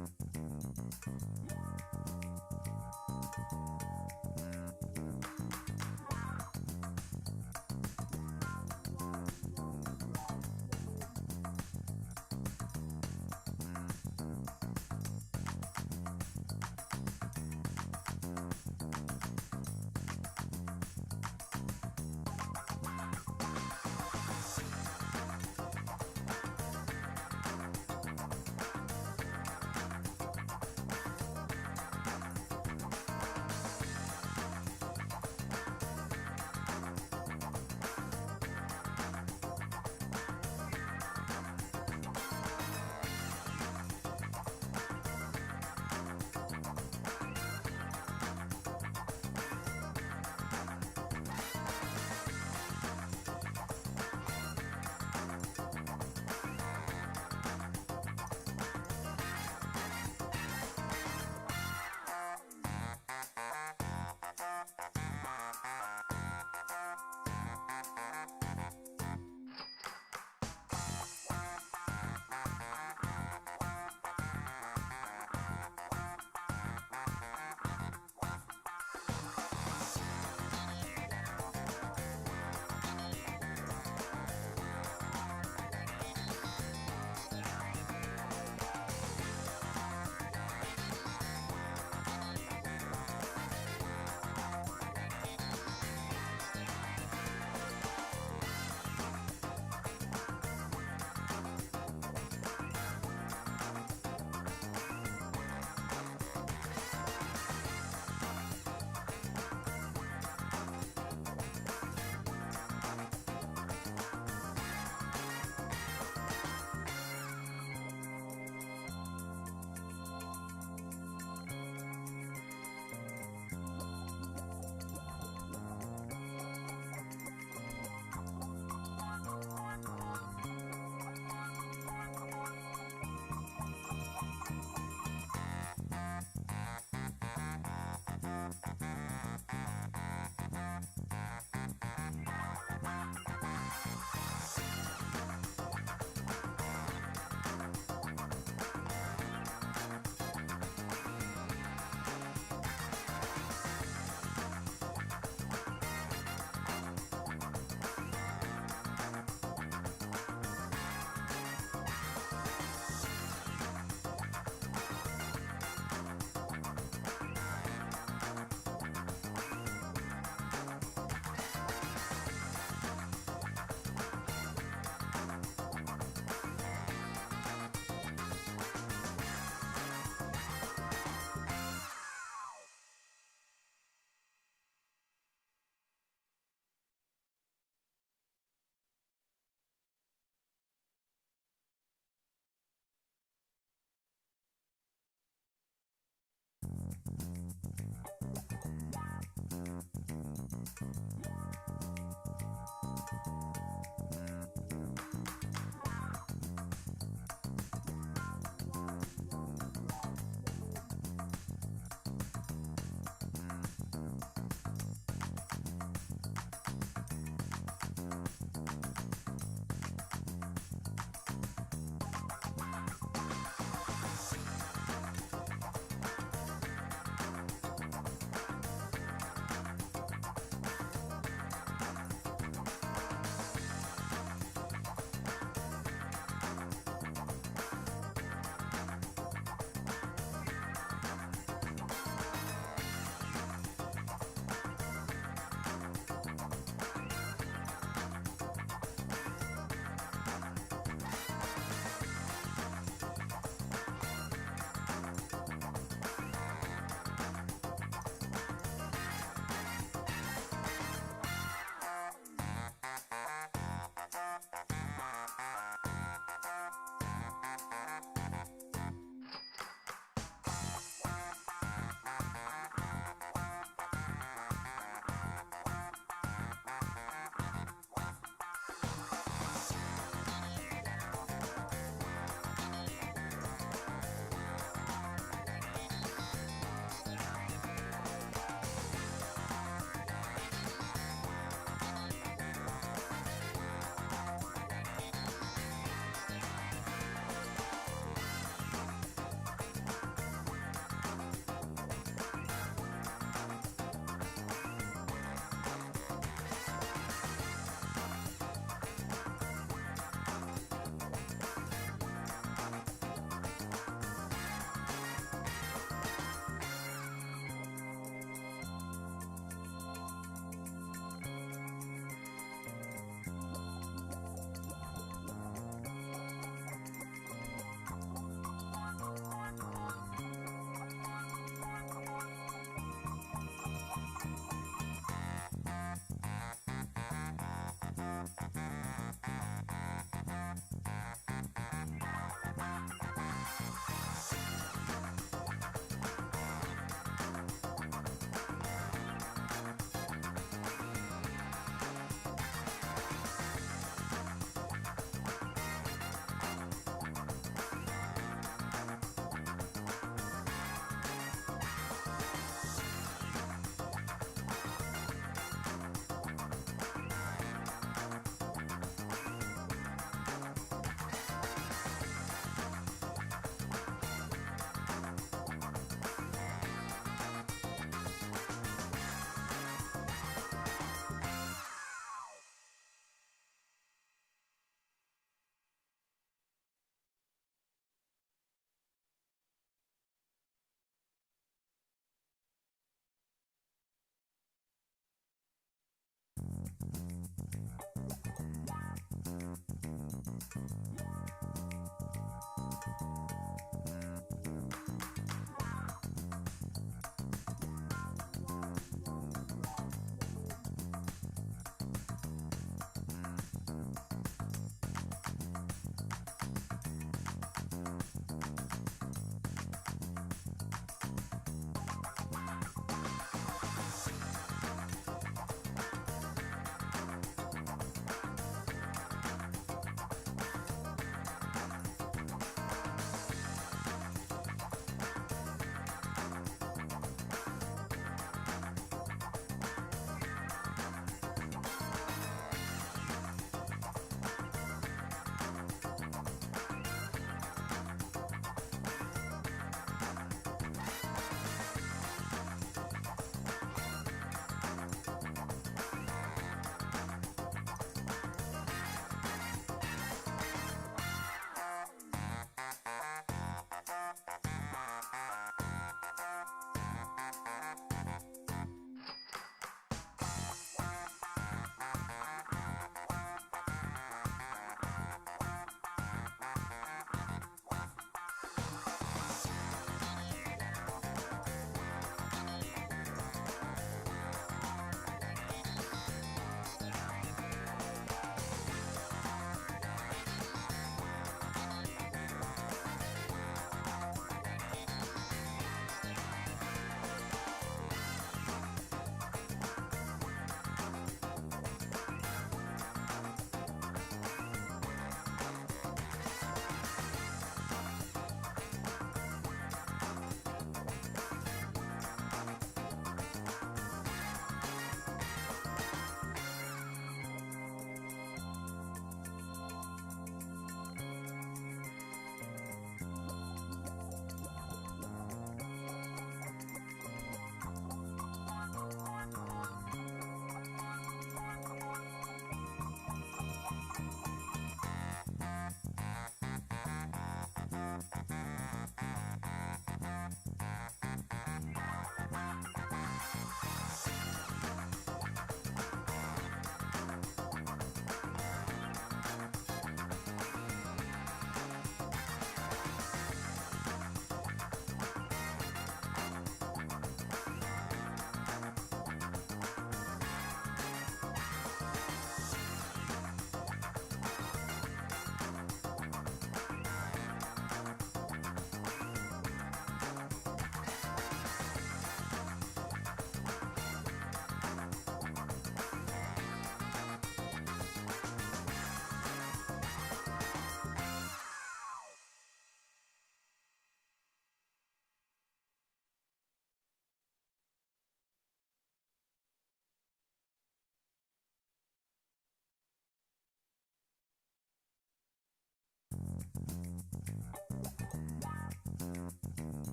อ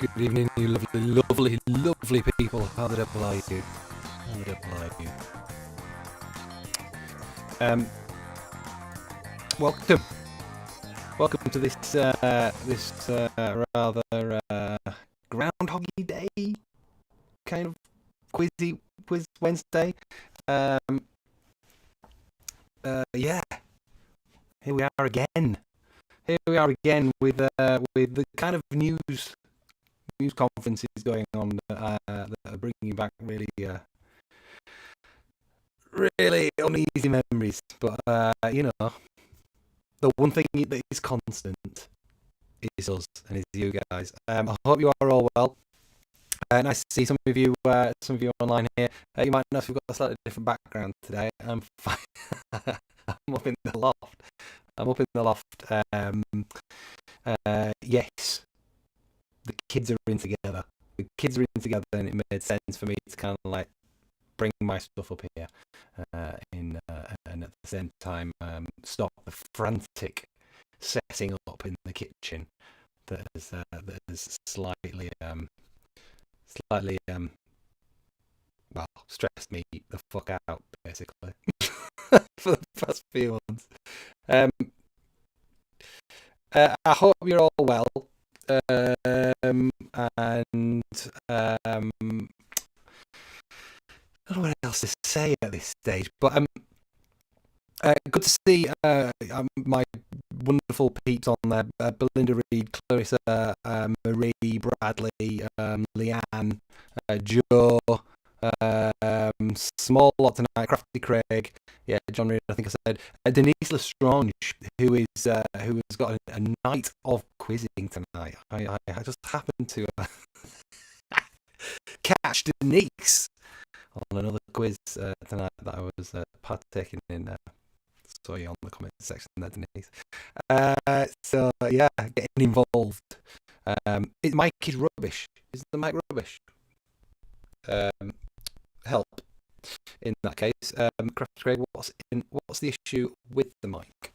Good evening, you lovely, lovely, lovely people. How the devil are you? How the devil are you? Um, welcome, welcome to this rather Groundhoggy Day kind of quiz Wednesday. Um, yeah, here we are again. Here we are again with the kind of news conferences going on that are bringing back really uneasy memories. But the one thing that is constant is us and is you guys. I hope you are all well. Nice to see some of you online here. You might notice we've got a slightly different background today. I'm fine. I'm up in the loft. I'm up in the loft. Yes, the kids are in together. The kids are in together, and it made sense for me to kind of like bring my stuff up here, and at the same time stop the frantic setting up in the kitchen that has slightly well stressed me the fuck out basically for the past few months. Um, I hope you're all well, and I don't know what else to say at this stage, but good to see my wonderful peeps on there. Belinda Reed, Clarissa, Marie, Bradley, Leanne, Joe, Small Lot tonight, Crafty Craig, yeah, John Reed, I think I said, Denise Lestrange, who has got a night of quizzing tonight. I just happened to catch Denise on another quiz tonight that I was partaking in. Saw you on the comment section there, Denise. So yeah, getting involved. Is mic is rubbish? Is the mic rubbish? Help in that case. Craft Craig, what's the issue with the mic?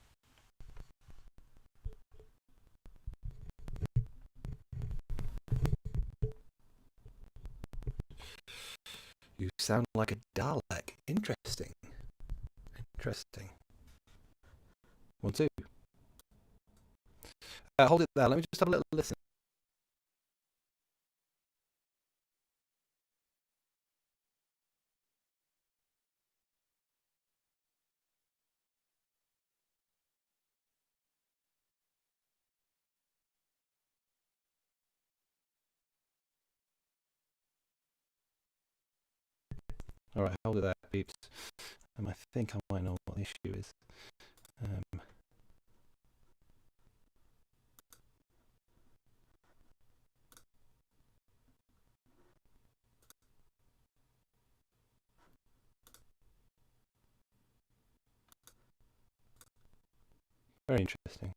You sound like a Dalek. Interesting. 1, 2. Hold it there. Let me just have a little listen. All right, hold it there, peeps. I think I might know what the issue is. Very interesting.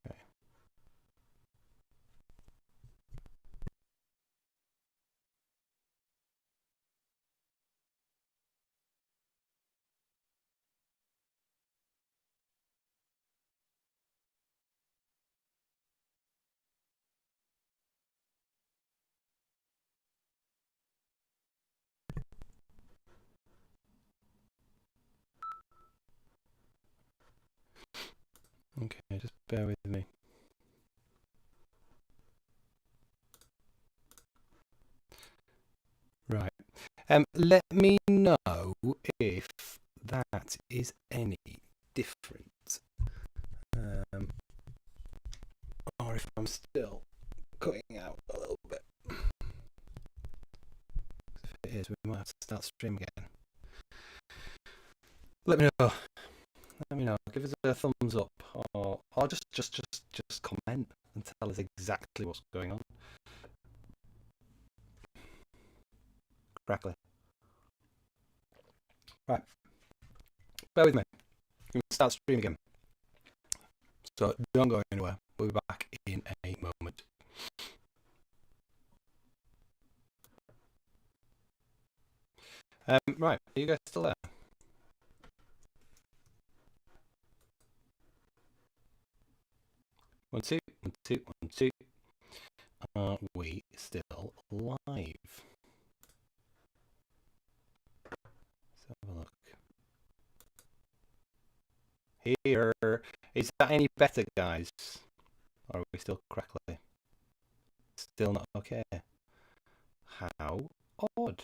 Okay. Okay, just bear with me. Right. Let me know if that is any different. Or if I'm still cutting out a little bit. If it is, we might have to start stream again. Let me know. Let me know. Give us a thumbs up, or just comment and tell us exactly what's going on. Correctly. Right. Bear with me. We can start stream again. So don't go anywhere. We'll be back in a moment. . Right, are you guys still there? One, two, one, two, one, two. Are we still live? Let's have a look. Here. Is that any better, guys? Or are we still crackly? Still not okay. How odd.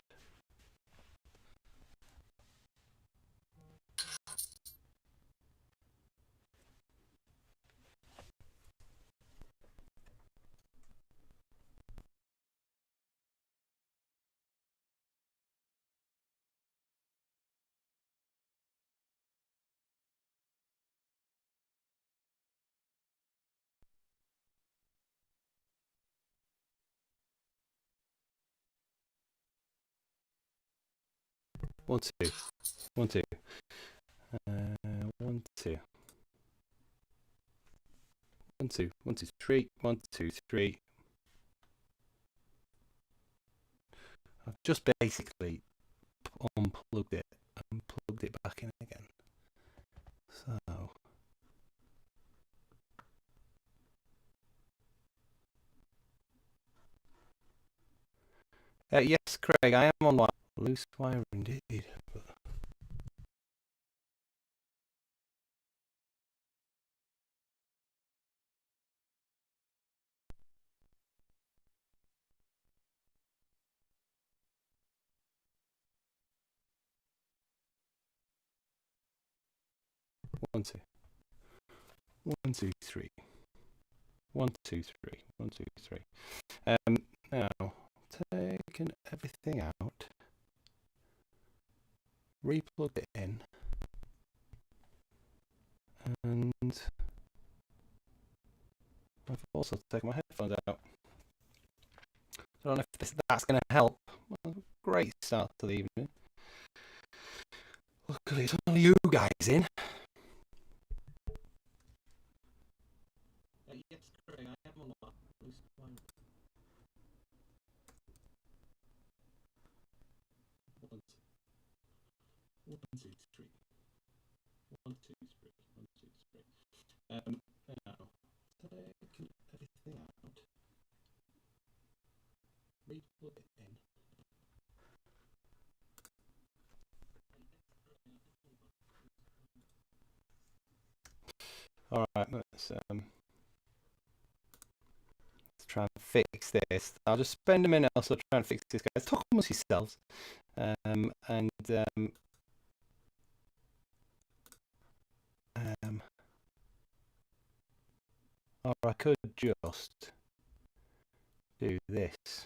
One, two, one, two. One, two. One, two, one, two, three. One, two, three. I've just basically unplugged it and plugged it back in again. So. Yes, Craig, I am on wire. Loose wire indeed. One, two. One, two, three. One, two, three. One, two, three. Now, taking everything out, replugged it in, and I've also taken my headphones out. I don't know if that's going to help. Well, great start to the evening. Luckily, it's only you guys in. Yes, Craig, I am on that. One, two, three. One, two, three. One, two, three. Now, taking everything out, replug it in. All right, let's try and fix this. I'll just spend a minute also trying to fix this, guys. Talk amongst yourselves, and or I could just do this.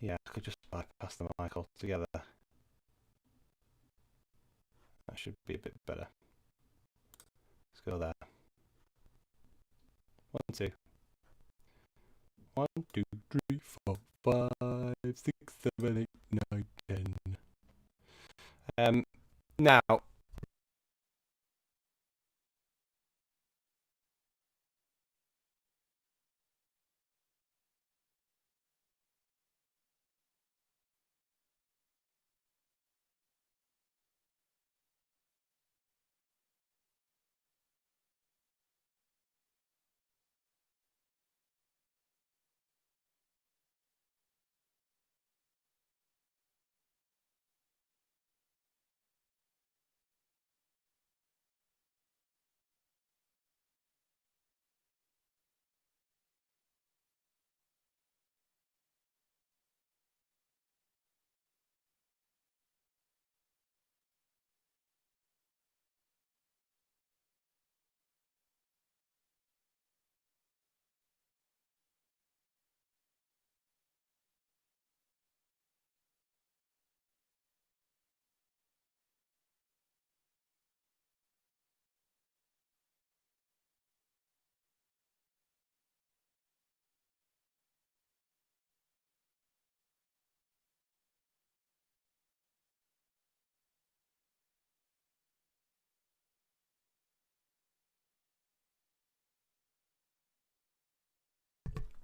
Yeah, I could just bypass the mic altogether. That should be a bit better. Let's go there. One, two. One, two, three, four, five, six, seven, eight, nine, 10. Now,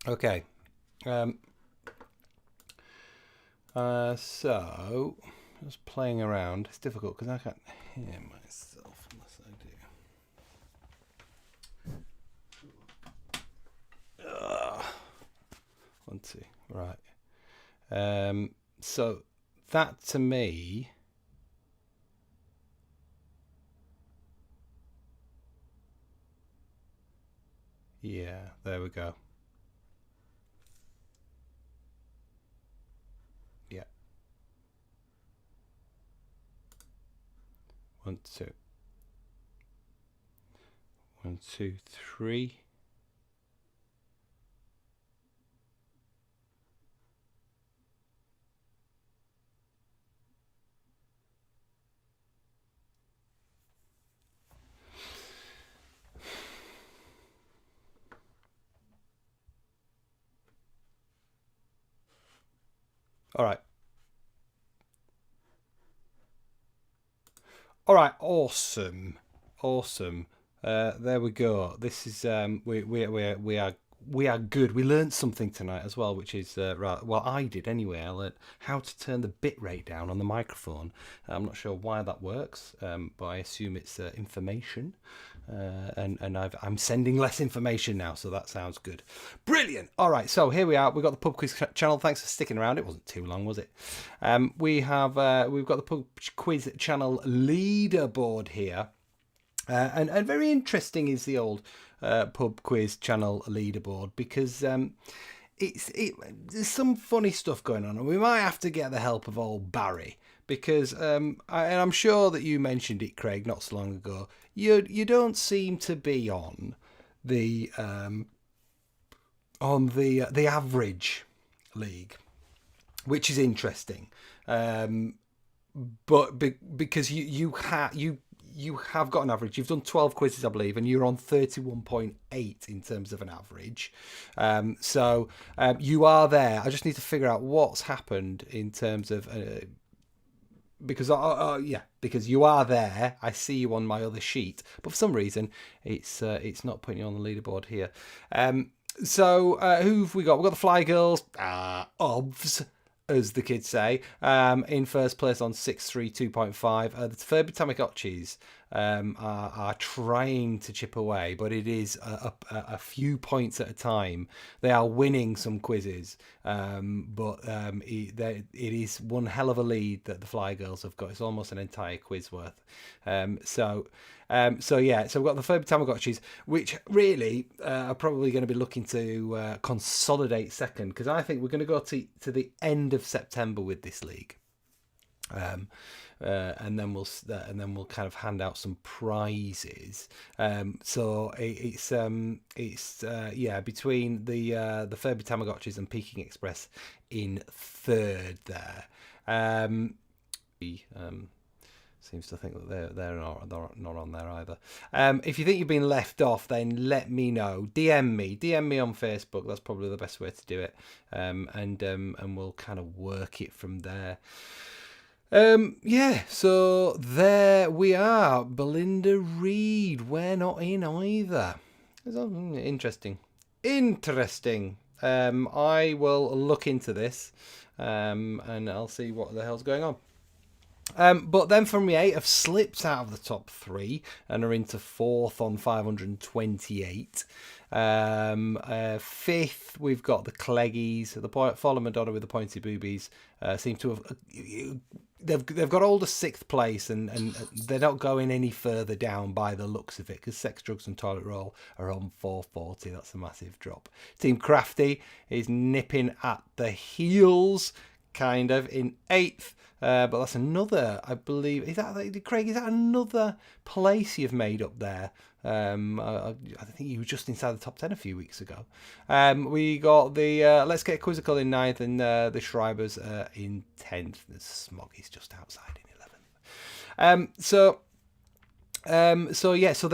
okay. So just playing around. It's difficult because I can't hear myself unless I do. 1, 2, right. So that to me, yeah, there we go. Yeah, 1, 2, 1, 2, 3. All right. All right, awesome, awesome. There we go. This is we are good. We learned something tonight as well, which is right. Well, I did anyway. I learned how to turn the bit rate down on the microphone. I'm not sure why that works, but I assume it's information. And I'm sending less information now, so that sounds good. Brilliant. All right, so here we are. We've got the pub quiz channel. Thanks for sticking around. It wasn't too long, was it? We've got the pub quiz channel leaderboard here. And very interesting is the old pub quiz channel leaderboard because there's some funny stuff going on, and we might have to get the help of old Barry because and I'm sure that you mentioned it, Craig, not so long ago. You don't seem to be on the average league, which is interesting. But because you have got an average. You've done 12 quizzes, I believe, and you're on 31.8 in terms of an average. So you are there. I just need to figure out what's happened in terms of because because you are there. I see you on my other sheet, but for some reason it's not putting you on the leaderboard here. So who've we got? We've got the Fly Girls, obvs, as the kids say, in first place on 632.5. The Furby Tamagotchis are trying to chip away, but it is a few points at a time. They are winning some quizzes, but it is one hell of a lead that the Fly Girls have got. It's almost an entire quiz worth. So we've got the Furby Tamagotchis, which really are probably going to be looking to consolidate second, because I think we're going to go to the end of September with this league, and then we'll kind of hand out some prizes. So it's between the Furby Tamagotchis and Peking Express in third there. Seems to think that they're not on there either. If you think you've been left off, then let me know. DM me on Facebook. That's probably the best way to do it. And we'll kind of work it from there. So there we are. Belinda Reid, we're not in either. Interesting. I will look into this, and I'll see what the hell's going on. But then from the 8 have slipped out of the top 3 and are into 4th on 528. 5th, we've got the Cleggies. The Fallen Madonna with the pointy boobies seem to have... They've got all the 6th place, and they're not going any further down by the looks of it, because Sex, Drugs and Toilet Roll are on 440. That's a massive drop. Team Crafty is nipping at the heels, kind of, in 8th. But that's another, I believe, Craig, is that another place you've made up there? I think you were just inside the top 10 a few weeks ago. We got the Let's Get Quizzical in 9th, and the Schreibers in 10th. The Smoggy's just outside in 11th. So there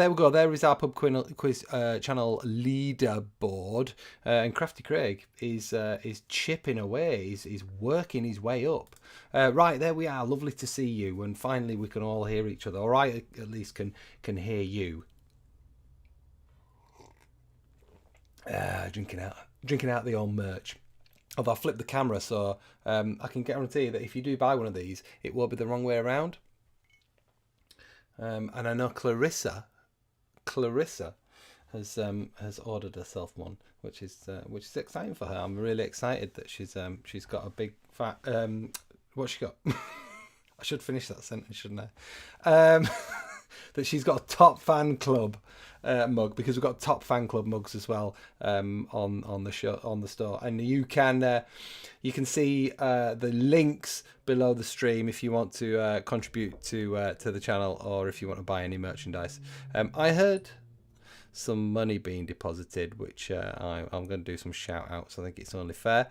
we go. There is our pub quiz channel leaderboard, and Crafty Craig is chipping away. He's working his way up. Right, there we are. Lovely to see you, and finally we can all hear each other. All right, at least can hear you. Drinking out the old merch. Although I flipped the camera, so I can guarantee that if you do buy one of these, it will be the wrong way around. And I know Clarissa has ordered herself one, which is exciting for her. I'm really excited that she's got a big fat what's she got? I should finish that sentence, shouldn't I? That she's got a top fan club mug, because we've got top fan club mugs as well on the show, on the store, and you can see the links below the stream if you want to contribute to the channel, or if you want to buy any merchandise. I heard some money being deposited, which I'm going to do some shout outs. I think it's only fair.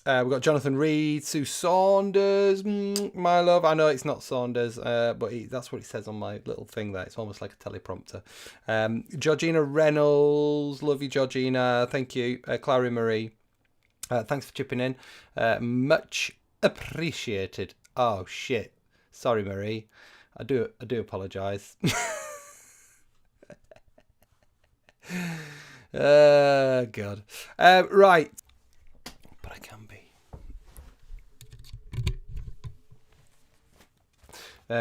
We've got Jonathan Reed, Sue Saunders, my love. I know it's not Saunders, but that's what it says on my little thing there. It's almost like a teleprompter. Georgina Reynolds, love you, Georgina. Thank you. Clary Marie, thanks for chipping in. Much appreciated. Oh shit, sorry, Marie. I do apologise. God. Right. But I can be.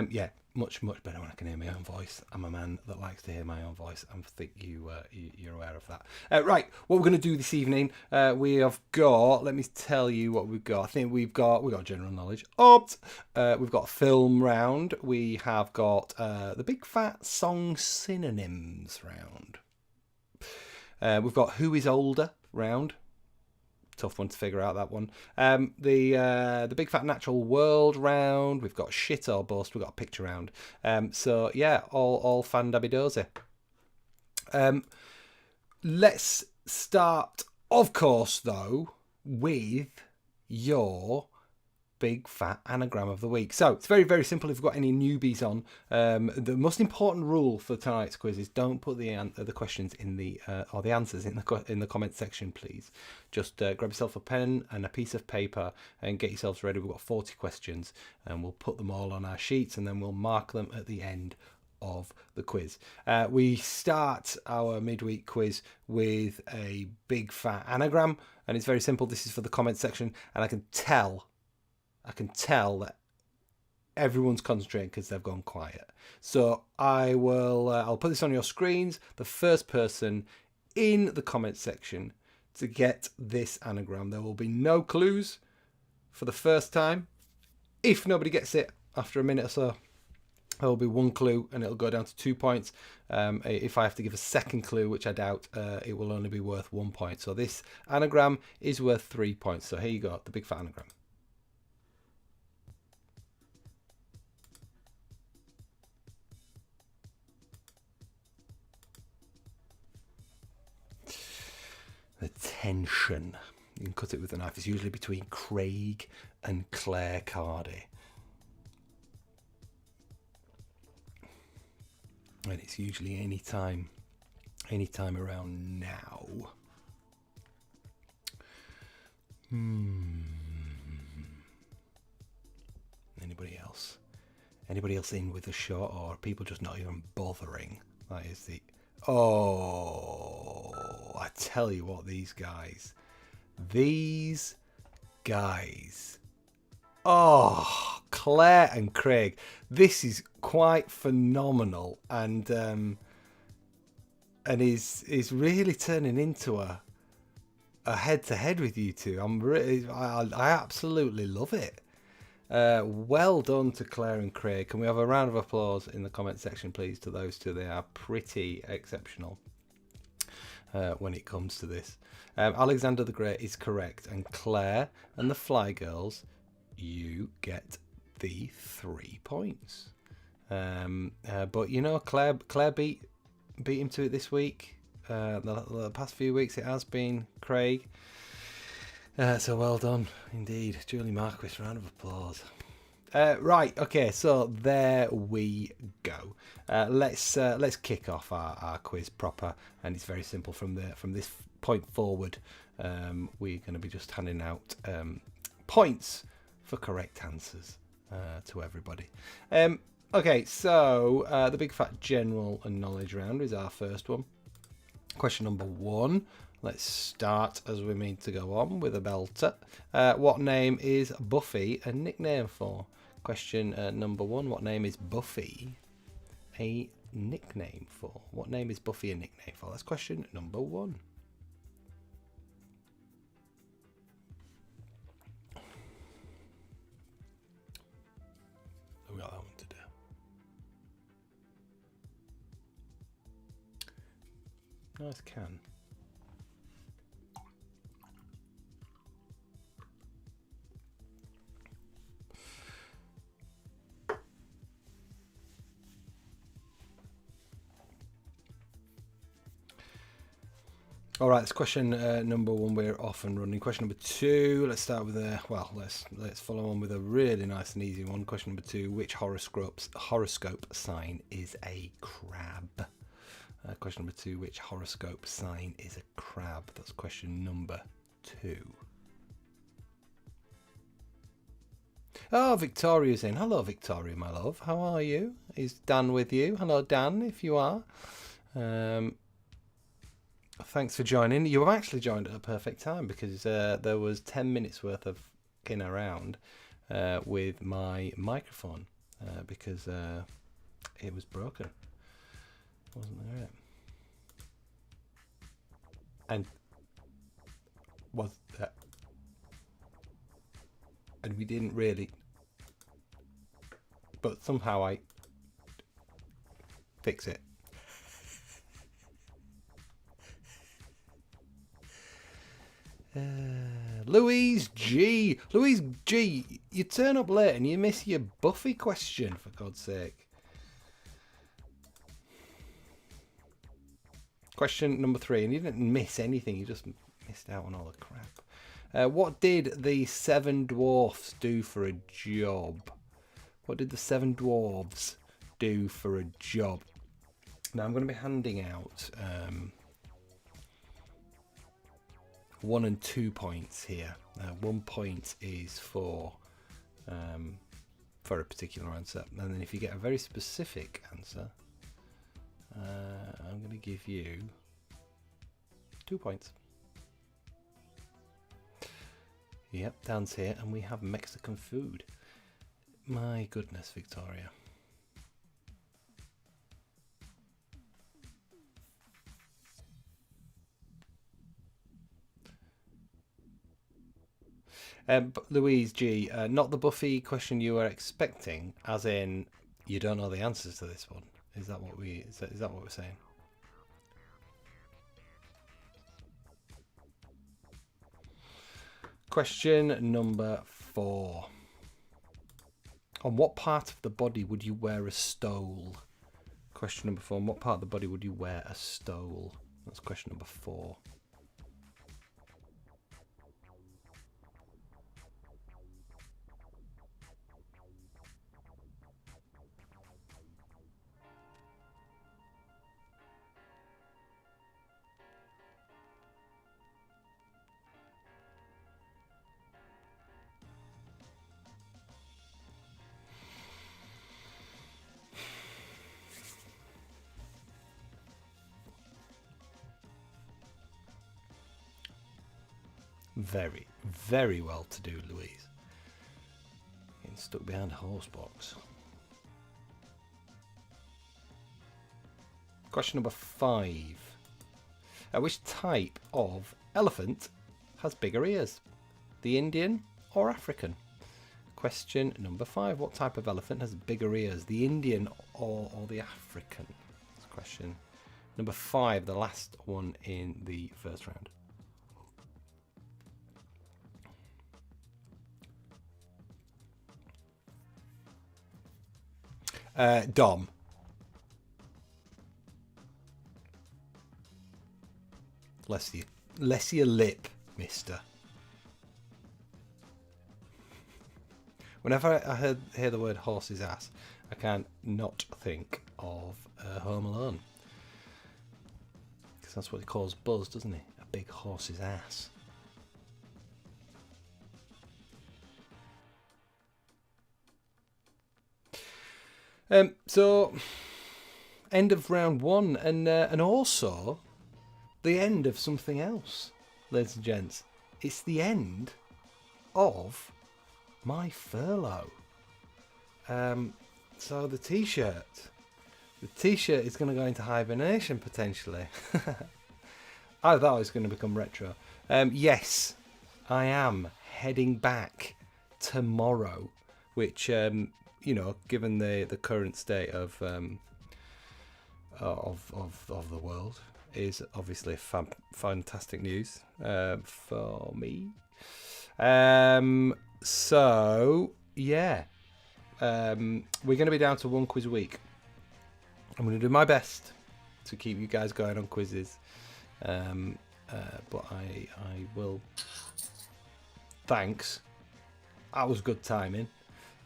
Yeah, much better when I can hear my own voice. I'm a man that likes to hear my own voice. I think you're aware of that. Right, what we're going to do this evening, we have got. Let me tell you what we've got. I think we've got general knowledge. We've got a film round. We have got the big fat song synonyms round. We've got who is older round. Tough one to figure out, that one. The big fat natural world round. We've got shit or bust. We've got a picture round. So yeah, all fan dabby dozy. Let's start, of course, though, with your big fat anagram of the week. So it's very, very simple. If you've got any newbies on, the most important rule for tonight's quiz is don't put the questions in the or the answers in the comment section, please. Just grab yourself a pen and a piece of paper and get yourselves ready. We've got 40 questions, and we'll put them all on our sheets, and then we'll mark them at the end of the quiz. We start our midweek quiz with a big fat anagram, and it's very simple. This is for the comment section, and I can tell that everyone's concentrating because they've gone quiet. So I'll put this on your screens. The first person in the comment section to get this anagram, there will be no clues for the first time. If nobody gets it after a minute or so, there will be one clue and it'll go down to 2 points. If I have to give a second clue, which I doubt, it will only be worth 1 point. So this anagram is worth 3 points. So here you go, the big fat anagram. The tension. You can cut it with a knife. It's usually between Craig and Claire Cardy. And it's usually any time around now. Anybody else? Anybody else in with a shot, or are people just not even bothering? That is the... Oh, I tell you what, these guys. Oh, Claire and Craig. This is quite phenomenal, and is really turning into a head-to-head with you two. I absolutely love it. Well done to Claire and Craig. Can we have a round of applause in the comment section, please, to those two? They are pretty exceptional when it comes to this. Alexander the Great is correct, and Claire and the Fly Girls, you get the 3 points. But you know, Claire beat him to it this week. The past few weeks it has been Craig. So well done indeed, Julie Marquis. Round of applause. Right, okay, so there we go. Let's kick off our quiz proper, and it's very simple. From this point forward, we're going to be just handing out points for correct answers to everybody. Okay, so the big fat general and knowledge round is our first one. Question number 1. Let's start as we mean to go on with a belter. What name is Buffy a nickname for? Question number 1. What name is Buffy a nickname for? What name is Buffy a nickname for? That's question number 1. We got that one to do. Nice can. All right, it's question number 1. We're off and running. Question number 2. Let's start with a let's follow on with a really nice and easy one. Question number 2. Which horoscope sign is a crab? Question number 2. Which horoscope sign is a crab? That's question number 2. Oh, Victoria's in. Hello, Victoria, my love. How are you? Is Dan with you? Hello, Dan, if you are. Thanks for joining. You have actually joined at a perfect time because there was 10 minutes worth of in around with my microphone because it was broken. Wasn't there? And was that? And we didn't really, but somehow I fix it. Louise G, you turn up late and you miss your Buffy question, for God's sake. Question number 3, and you didn't miss anything, you just missed out on all the crap. What did the 7 dwarfs do for a job? What did the 7 dwarves do for a job? Now I'm going to be handing out 1 and 2 points here. 1 point is for a particular answer, and then if you get a very specific answer, I'm going to give you 2 points. Yep, Dan's here, and we have Mexican food. My goodness, Victoria. Louise G, not the Buffy question you were expecting, as in you don't know the answers to this one. Is that what we're saying? Question number 4. On what part of the body would you wear a stole? Question number 4. On what part of the body would you wear a stole? That's question number 4. Very, very well to do, Louise. Getting stuck behind a horse box. Question number 5. Which type of elephant has bigger ears? The Indian or African? Question number 5. What type of elephant has bigger ears? The Indian or the African? That's question number 5, the last one in the first round. Dom. Less your lip, mister. Whenever I hear the word horse's ass, I can't not think of Home Alone. Because that's what he calls Buzz, doesn't he? A big horse's ass. So, end of round 1, and also the end of something else, ladies and gents. It's the end of my furlough. So the t-shirt is going to go into hibernation potentially. I thought it was going to become retro. Yes, I am heading back tomorrow, which given the current state of the world, is obviously fantastic news for me. So yeah, we're going to be down to one quiz a week. I'm going to do my best to keep you guys going on quizzes, but I will. Thanks. That was good timing.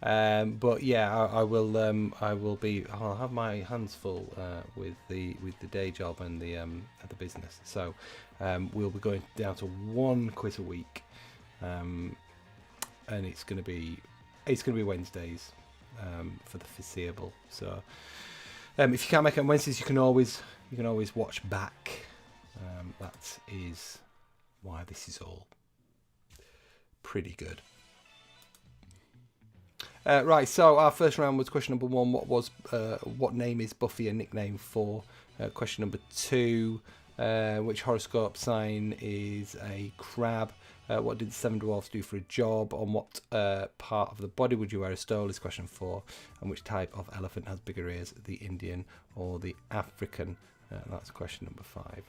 But yeah, I will. I'll have my hands full with the day job and the business. So we'll be going down to one quiz a week, and it's going to be Wednesdays for the foreseeable. So if you can't make it on Wednesdays, you can always watch back. That is why this is all pretty good. Right, so our first round was question number 1. What name is Buffy a nickname for? Question number 2. Which horoscope sign is a crab? What did the 7 dwarfs do for a job? On what part of the body would you wear a stole? Is question 4. And which type of elephant has bigger ears, the Indian or the African? That's question number 5.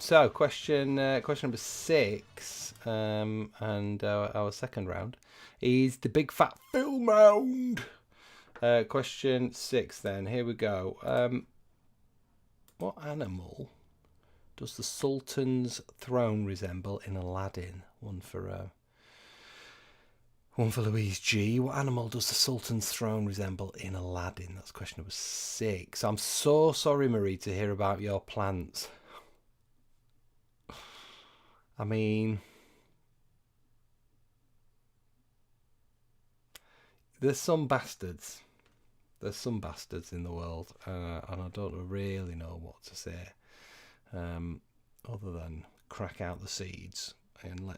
So question number 6, and our second round is the big fat film round. Question 6 then, here we go. What animal does the Sultan's throne resemble in Aladdin? One for Louise G. What animal does the Sultan's throne resemble in Aladdin? That's question number 6. I'm so sorry, Marie, to hear about your plants. I mean, there's some bastards in the world, and I don't really know what to say, other than crack out the seeds and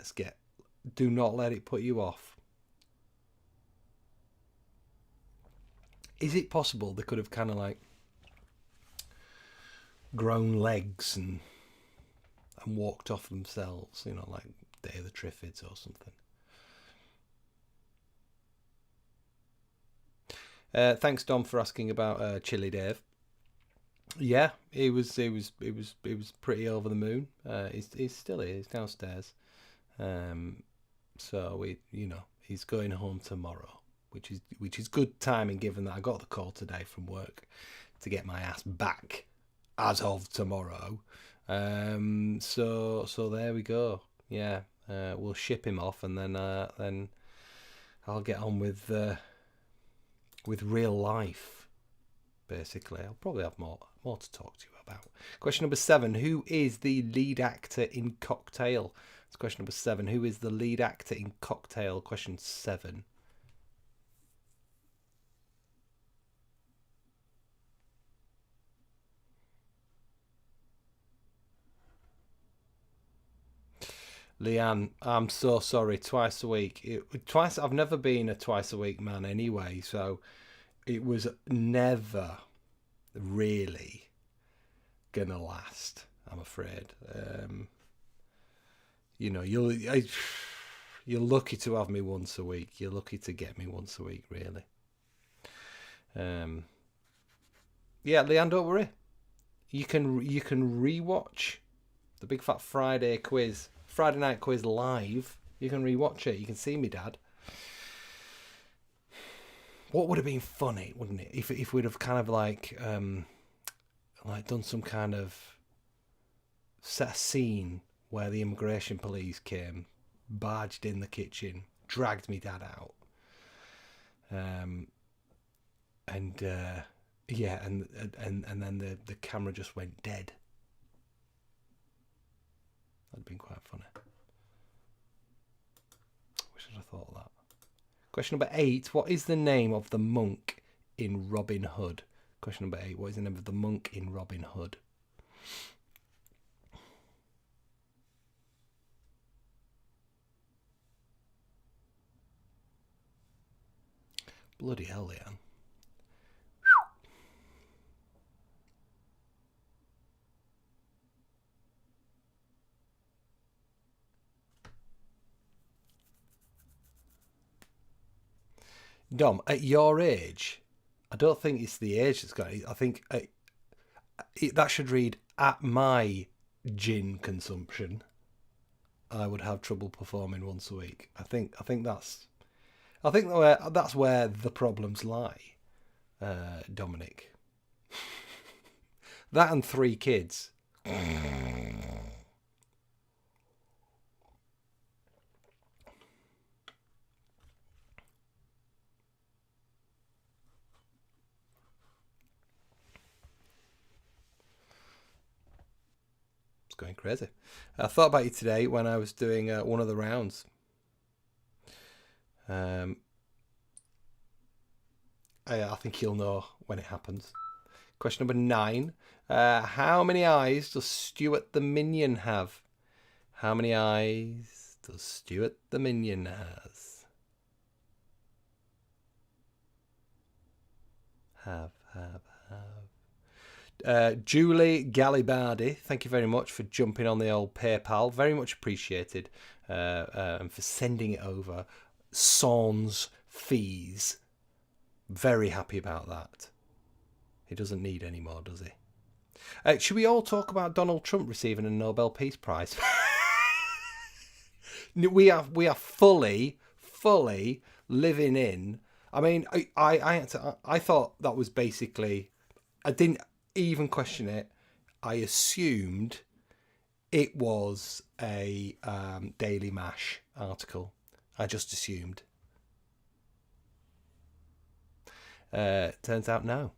do not let it put you off. Is it possible they could have kind of like grown legs and walked off themselves, like Day of the Triffids or something? Thanks, Dom, for asking about Chili Dave. Yeah, he was pretty over the moon. He's still here. He's downstairs. So he's going home tomorrow, which is good timing given that I got the call today from work to get my ass back as of tomorrow. So there we go. Yeah, we'll ship him off, and then I'll get on with real life. Basically, I'll probably have more to talk to you about. Question number 7: who is the lead actor in Cocktail? It's question number 7. Who is the lead actor in Cocktail? Question 7. Leanne, I'm so sorry. Twice a week. I've never been a twice a week man anyway, so it was never really gonna last, I'm afraid. You're lucky to have me once a week. You're lucky to get me once a week, really. Yeah, Leanne, don't worry. You can rewatch the Big Fat Friday night quiz live. You can rewatch it. You can see me, Dad. What would have been funny, wouldn't it, if we'd have kind of like done some kind of set a scene where the immigration police came, barged in the kitchen, dragged me dad out, and then the camera just went dead. That'd been quite funny. thought that. Question number 8. What is the name of the monk in Robin Hood? Question number 8. What is the name of the monk in Robin Hood? Bloody hell, Leanne. Dom, at your age, I don't think it's the age that's got it. I think that should read, at my gin consumption, I would have trouble performing once a week. I think that's where the problems lie, Dominic. That and 3 kids. Going crazy. I thought about you today when I was doing one of the rounds. I think you'll know when it happens. Question number 9. How many eyes does Stuart the Minion have? How many eyes does Stuart the Minion has? Have. Julie Galibardi, thank you very much for jumping on the old PayPal. Very much appreciated. And for sending it over. Sans fees. Very happy about that. He doesn't need any more, does he? Should we all talk about Donald Trump receiving a Nobel Peace Prize? we are fully living in. I mean, I thought that was basically. I didn't even question it. I assumed it was a Daily Mash article. I just assumed. Turns out no.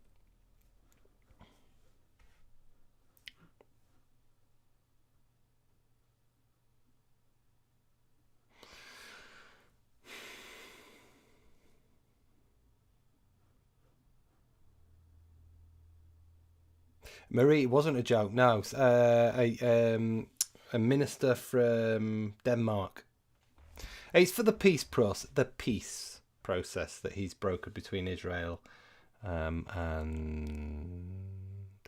Marie, it wasn't a joke. No, a minister from Denmark. It's for the peace process. The peace process that he's brokered between Israel and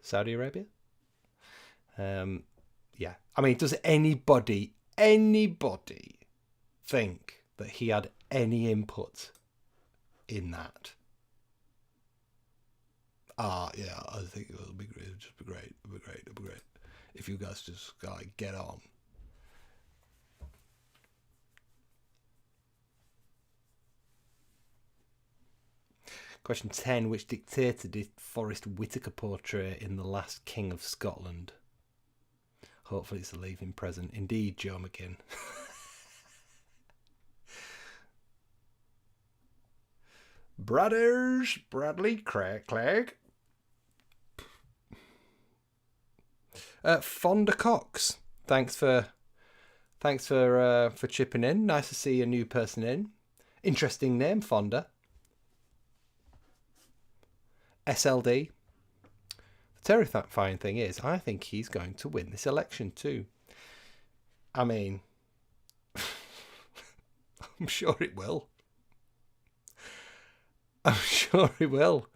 Saudi Arabia. Yeah, I mean, does anybody think that he had any input in that? Yeah, I think it'll be great. It'll just be great. It'll be great. It'll be great. If you guys just like get on. Question 10. Which dictator did Forrest Whitaker portray in The Last King of Scotland? Hopefully it's a leaving present. Indeed, Joe McGinn. Brothers Bradley Clegg. Fonda Cox. Thanks for chipping in. Nice to see a new person in. Interesting name, Fonda. SLD. The terrifying thing is, I think he's going to win this election too. I mean, I'm sure it will. I'm sure it will.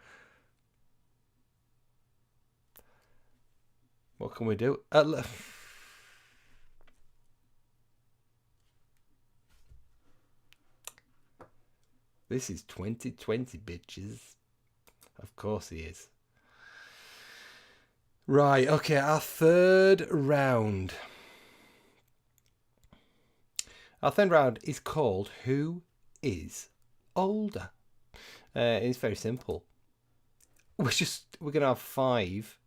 What can we do? This is 2020, bitches. Of course he is. Right, okay, our third round. Our third round is called Who is Older? It's very simple. We're going to have 5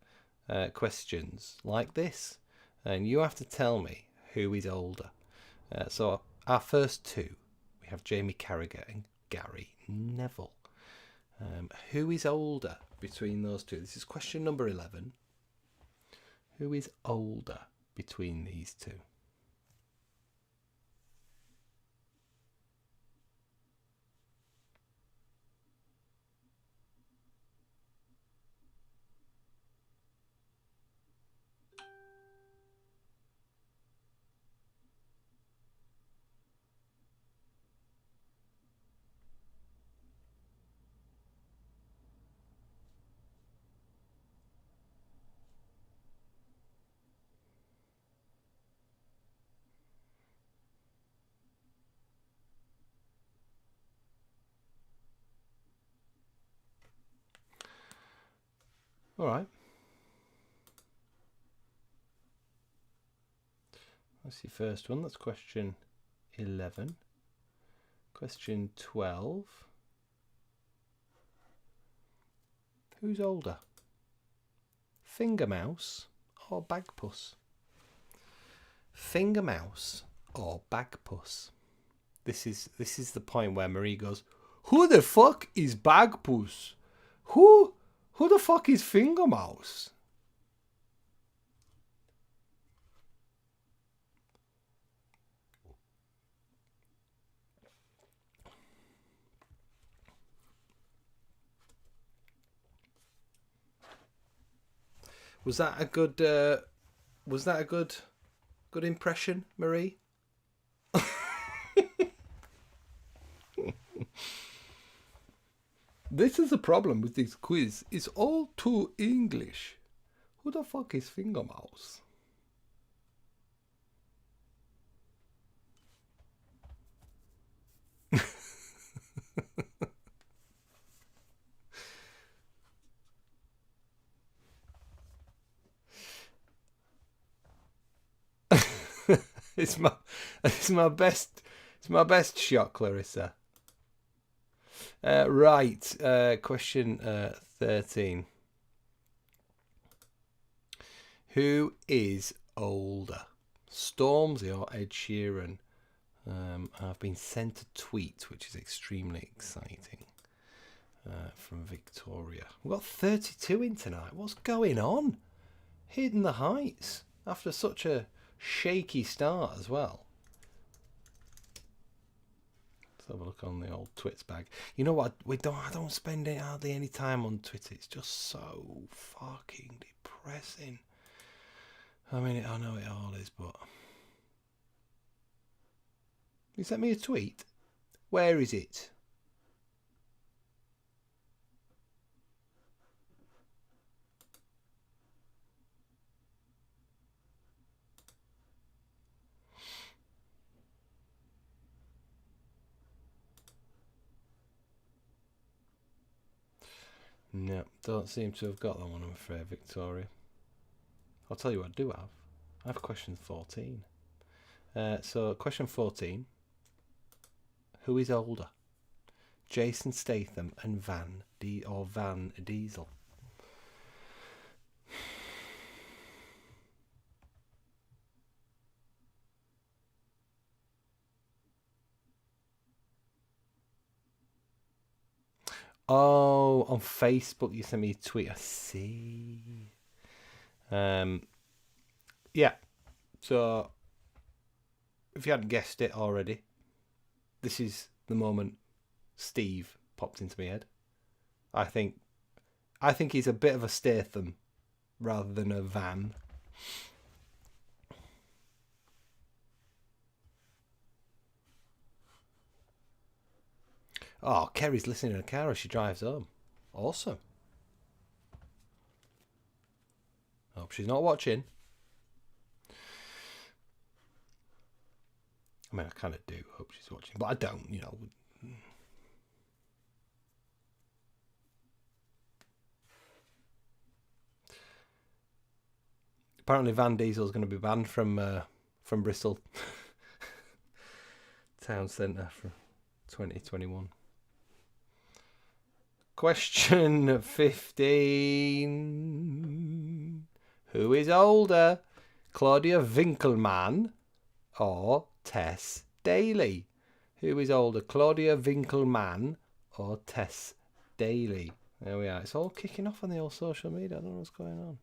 questions like this, and you have to tell me who is older. So our first 2, we have Jamie Carragher and Gary Neville. Who is older between those 2? This is question number 11. Who is older between these 2? All right. That's your first one. That's question 11. Question 12. Who's older? Finger mouse or bagpuss? Finger mouse or bagpuss? This is the point where Marie goes, "Who the fuck is bagpuss? Who the fuck is finger mouse?" Was that a good? Was that a good impression, Marie? This is the problem with this quiz. It's all too English. Who the fuck is finger mouse? It's my best shot, Clarissa. Right, question 13. Who is older, Stormzy or Ed Sheeran? I've been sent a tweet, which is extremely exciting, from Victoria. We've got 32 in tonight. What's going on? Hidden the heights after such a shaky start as well. Let's have a look on the old Twits bag. You know what? I don't spend hardly any time on Twitter. It's just so fucking depressing. I mean, I know it all is, but you sent me a tweet. Where is it? No, don't seem to have got that one, I'm afraid, Victoria. I'll tell you what I do have. I have question 14. So, question 14. Who is older? Jason Statham and Van Diesel. Oh, on Facebook you sent me a tweet. I see. Yeah. So, if you hadn't guessed it already, this is the moment Steve popped into my head. I think he's a bit of a Statham rather than a Van. Oh, Kerry's listening in a car as she drives home. Awesome. Hope she's not watching. I mean, I kind of do hope she's watching, but I don't, you know. Apparently Van Diesel's going to be banned from Bristol town centre for 2021. Question 15. Who is older, Claudia Winkleman or Tess Daly? Who is older, Claudia Winkleman or Tess Daly? There we are. It's all kicking off on the old social media. I don't know what's going on.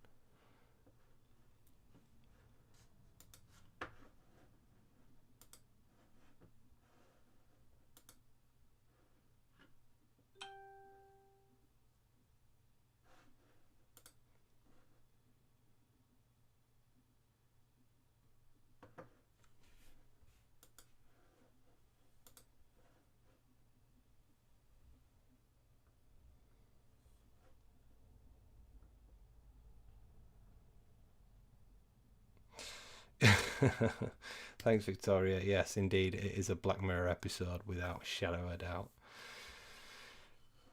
Thanks, Victoria. Yes, indeed, it is a Black Mirror episode without a shadow of a doubt.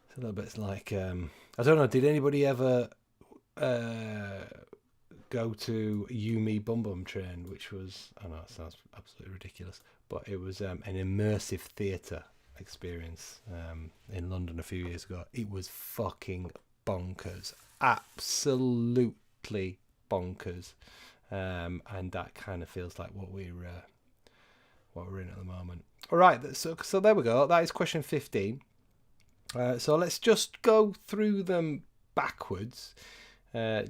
It's a little bit like I don't know. Did anybody ever go to You Me Bum Bum Train, which was, I know it sounds absolutely ridiculous, but it was an immersive theatre experience in London a few years ago. It was fucking bonkers, absolutely bonkers, and that kind of feels like what we're in at the moment. All right, so there we go. That is question 15. So let's just go through them backwards.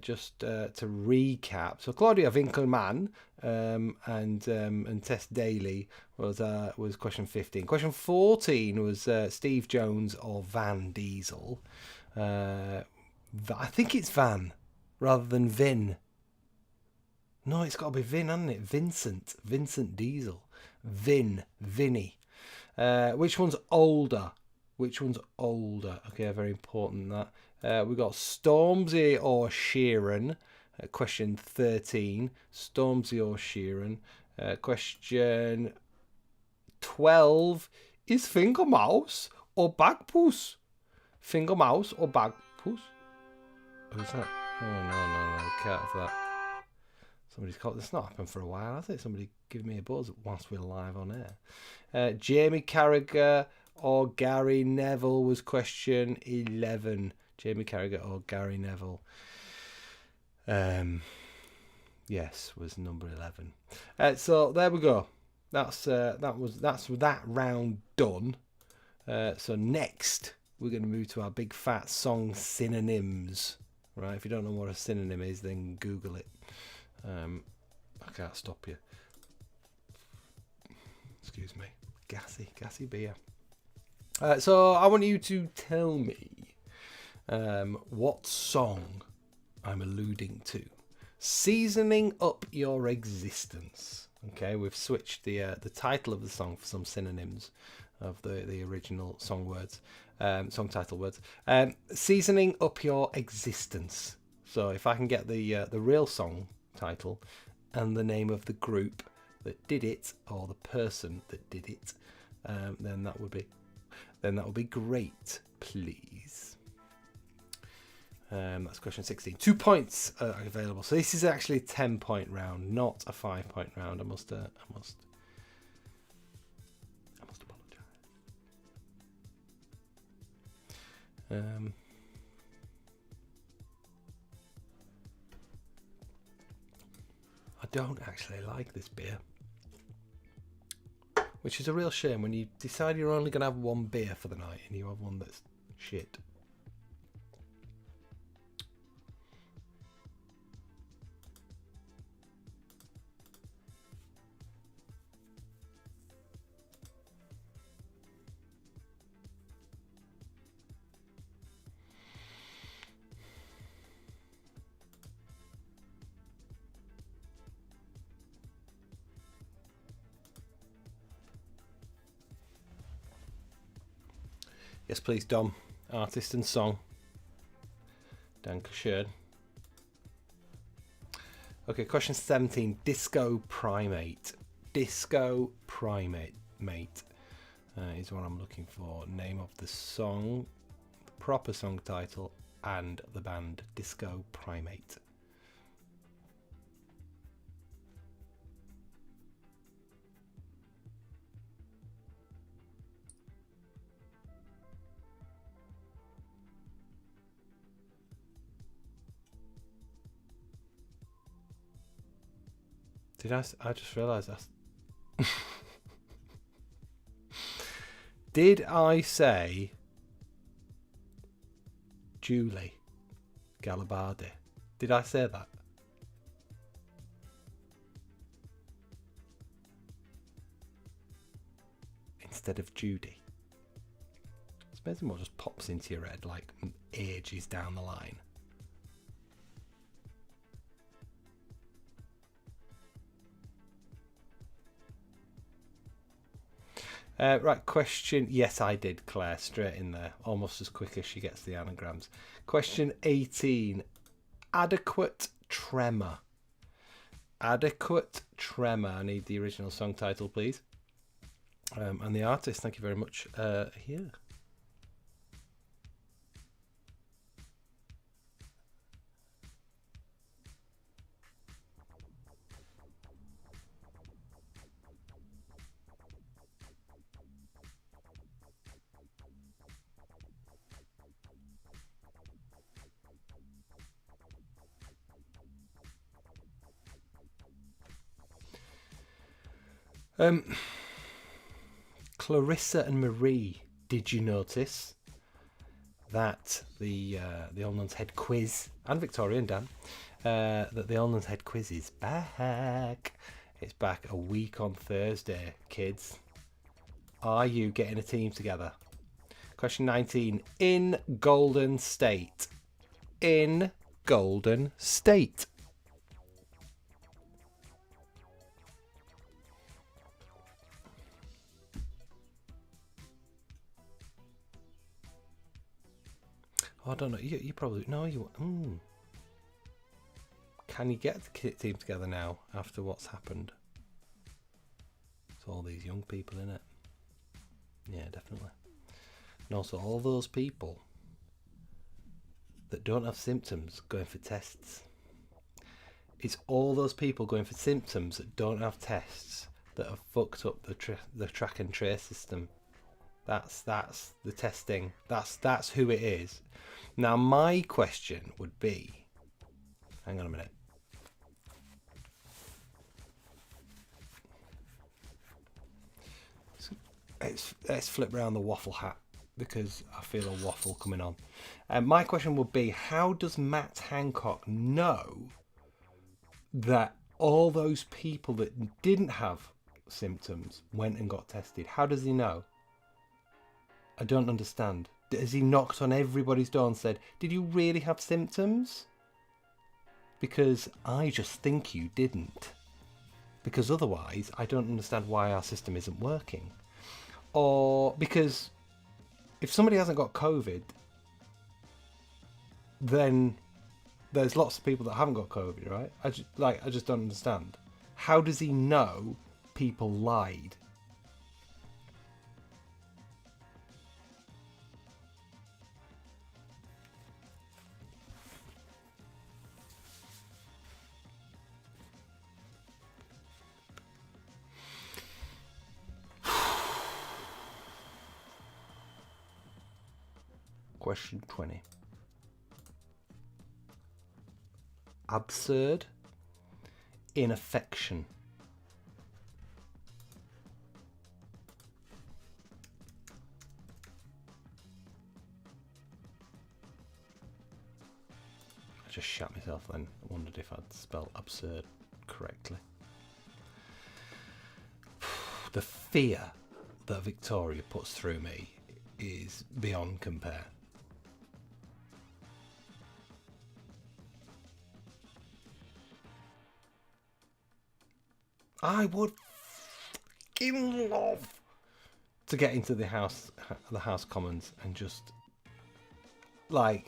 Just to recap, so Claudia Winkelmann and Tess Daly was question 15. Question 14 was Steve Jones or Van Diesel. I think it's Van rather than Vin. No, it's got to be Vin, hasn't it? Vincent Diesel, Vinny. Which one's older? Okay, very important that. We got Stormzy or Sheeran. Question 13. Stormzy or Sheeran. Question 12. Is Finger Mouse or Bagpuss? Finger Mouse or Bagpuss? Who's that? Oh, no. Can't have that. Somebody's called. It's not happened for a while, has it? Somebody give me a buzz whilst we're live on air. Jamie Carragher or Gary Neville was question 11. Jamie Carragher or Gary Neville. Yes, was number 11. So there we go. That's that round done. So next we're going to move to our big fat song synonyms. Right? If you don't know what a synonym is, then Google it. I can't stop you. Excuse me. Gassy beer. So I want you to tell me what song I'm alluding to. Seasoning up your existence. Okay, we've switched the title of the song for some synonyms of the original song words, song title words. Seasoning up your existence. So if I can get the real song title and the name of the group that did it or the person that did it, then that would be great, please. That's question 16. 2 points are available. So this is actually a 10-point round, not a 5-point round. I must apologise. I don't actually like this beer, which is a real shame when you decide you're only going to have one beer for the night and you have one that's shit. Yes, please, Dom. Artist and song. Dankeschön. Okay, question 17. Disco Primate. Disco Primate, mate, is what I'm looking for. Name of the song, the proper song title, and the band Disco Primate. I just realised that. Did I say Julie Galibardi? Did I say that? Instead of Judy. It's amazing what just pops into your head like ages down the line. Right, question. Yes, I did, Claire. Straight in there. Almost as quick as she gets the anagrams. Question 18. Adequate Tremor. Adequate Tremor. I need the original song title, please. And the artist, thank you very much. Here. Clarissa and Marie, did you notice that the Old Nun's Head quiz, and Victoria and Dan, that the Old Nun's Head quiz is back? It's back a week on Thursday, kids. Are you getting a team together? Question 19. In Golden State. In Golden State. Oh, I don't know. You probably... No, you... Can you get the team together now after what's happened? It's all these young people in it. Yeah, definitely. And also all those people that don't have symptoms going for tests. It's all those people going for symptoms that don't have tests that have fucked up the track and trace system. That's the testing. That's who it is. Now my question would be, hang on a minute. Let's flip around the waffle hat because I feel a waffle coming on. My question would be, how does Matt Hancock know that all those people that didn't have symptoms went and got tested? How does he know? I don't understand. Has he knocked on everybody's door and said, did you really have symptoms? Because I just think you didn't. Because otherwise, I don't understand why our system isn't working. Or because if somebody hasn't got COVID, then there's lots of people that haven't got COVID, right? I just don't understand. How does he know people lied? Question 20. Absurd inaffection. I just shat myself then. I wondered if I'd spell absurd correctly. The fear that Victoria puts through me is beyond compare. I would fucking love to get into the House Commons and just like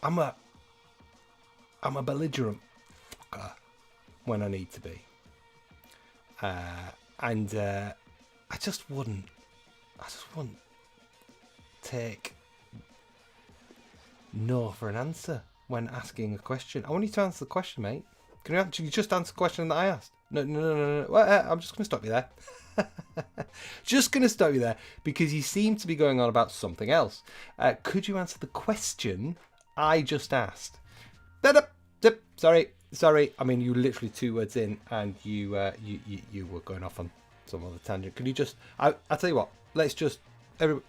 I'm a belligerent fucker when I need to be, and I just wouldn't take no for an answer when asking a question. I want you to answer the question, mate. Can you actually just answer the question that I asked? No. Well, I'm just going to stop you there. Just going to stop you there because you seem to be going on about something else. Could you answer the question I just asked? Sorry. I mean, you were literally 2 words in, and you were going off on some other tangent. Can you just? I'll tell you what. Let's just the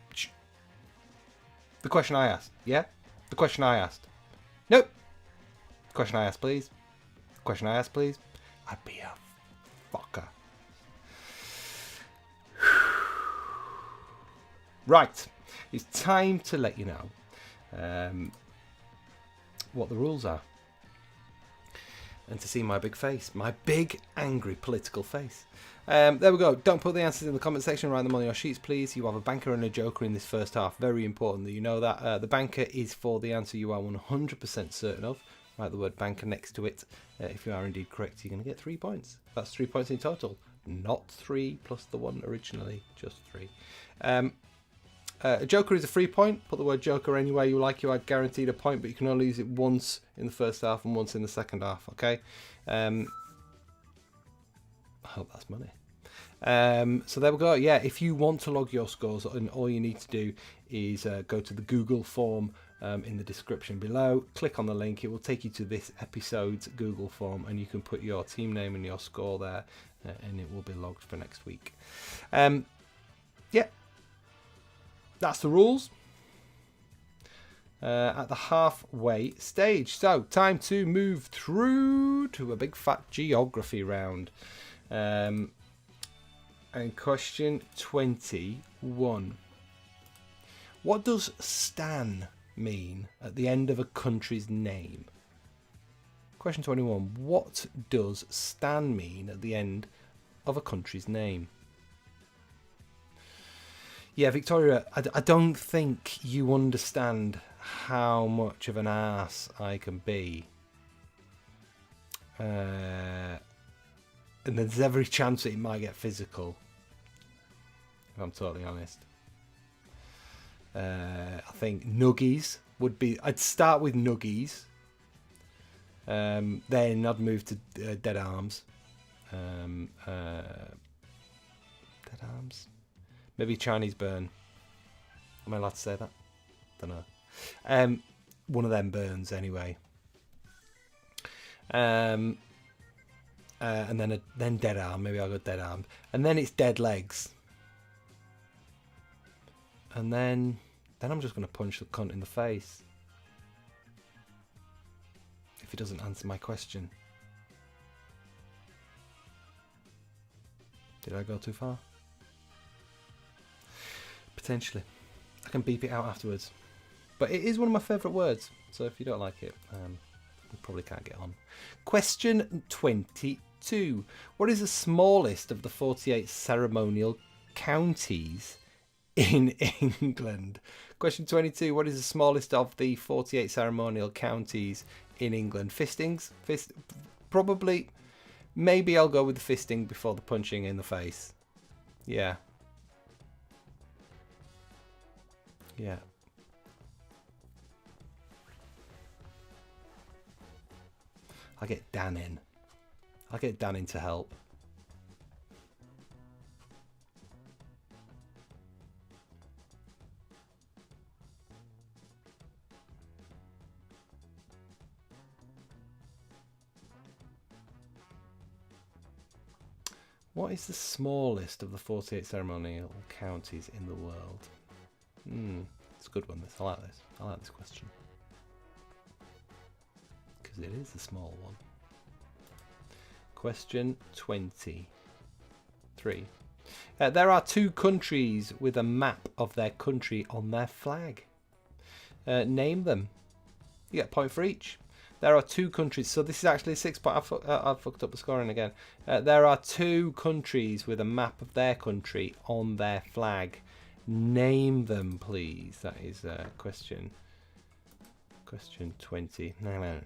question I asked. Yeah, the question I asked. Nope. The question I asked, please. Question I asked, please. I'd be a fucker. Right, it's time to let you know what the rules are, and to see my big face, my big angry political face. There we go. Don't put the answers in the comment section. Write them on your sheets, please. You have a banker and a joker in this first half. Very important that you know that. The banker is for the answer you are 100% certain of. Write the word banker next to it. If you are indeed correct, you're going to get 3 points. That's 3 points in total. Not 3 plus the 1 originally, just 3. A joker is a free point. Put the word joker anywhere you like. You are guaranteed a point, but you can only use it once in the first half and once in the second half, okay? I hope that's money. So there we go. Yeah, if you want to log your scores, and all you need to do is go to the Google form in the description below. Click on the link. It will take you to this episode's Google form, and you can put your team name and your score there, and it will be logged for next week. Yeah, that's the rules. At the halfway stage. So, time to move through to a big fat geography round. And question 21. What does Stan mean at the end of a country's name? Question 21. What does Stan mean at the end of a country's name? Yeah, Victoria, I don't think you understand how much of an ass I can be. And there's every chance that it might get physical, if I'm totally honest. I think nuggies would be... I'd start with nuggies. Then I'd move to dead arms. Dead arms? Maybe Chinese burn. Am I allowed to say that? Don't know. One of them burns anyway. And then dead arm. Maybe I'll go dead arm. And then it's dead legs. And then I'm just going to punch the cunt in the face. If he doesn't answer my question. Did I go too far? Potentially. I can beep it out afterwards. But it is one of my favourite words. So if you don't like it, you probably can't get on. Question 22. What is the smallest of the 48 ceremonial counties in England? Question 22. What is the smallest of the 48 ceremonial counties in England? Fistings? Probably. Maybe I'll go with the fisting before the punching in the face. Yeah. Yeah. I'll get Dan in. I'll get Dan in to help. What is the smallest of the 48 ceremonial counties in the world? It's a good one, this. I like this. I like this question. Because it is a small one. Question 23. There are 2 countries with a map of their country on their flag. Name them. You get a point for each. There are 2 countries. So this is actually a 6 point. I've fucked up the scoring again. There are 2 countries with a map of their country on their flag. Name them, please. That is question 20. No.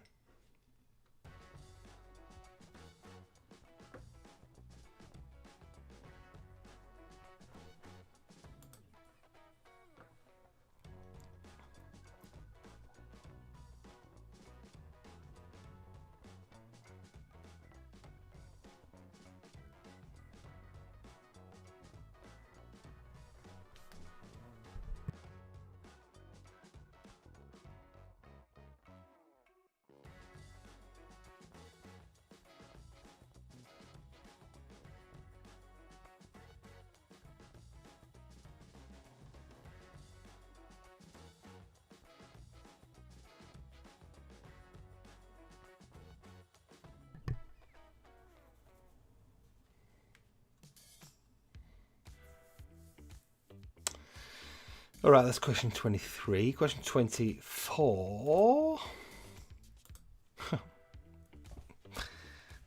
All right, that's question 23. Question 24.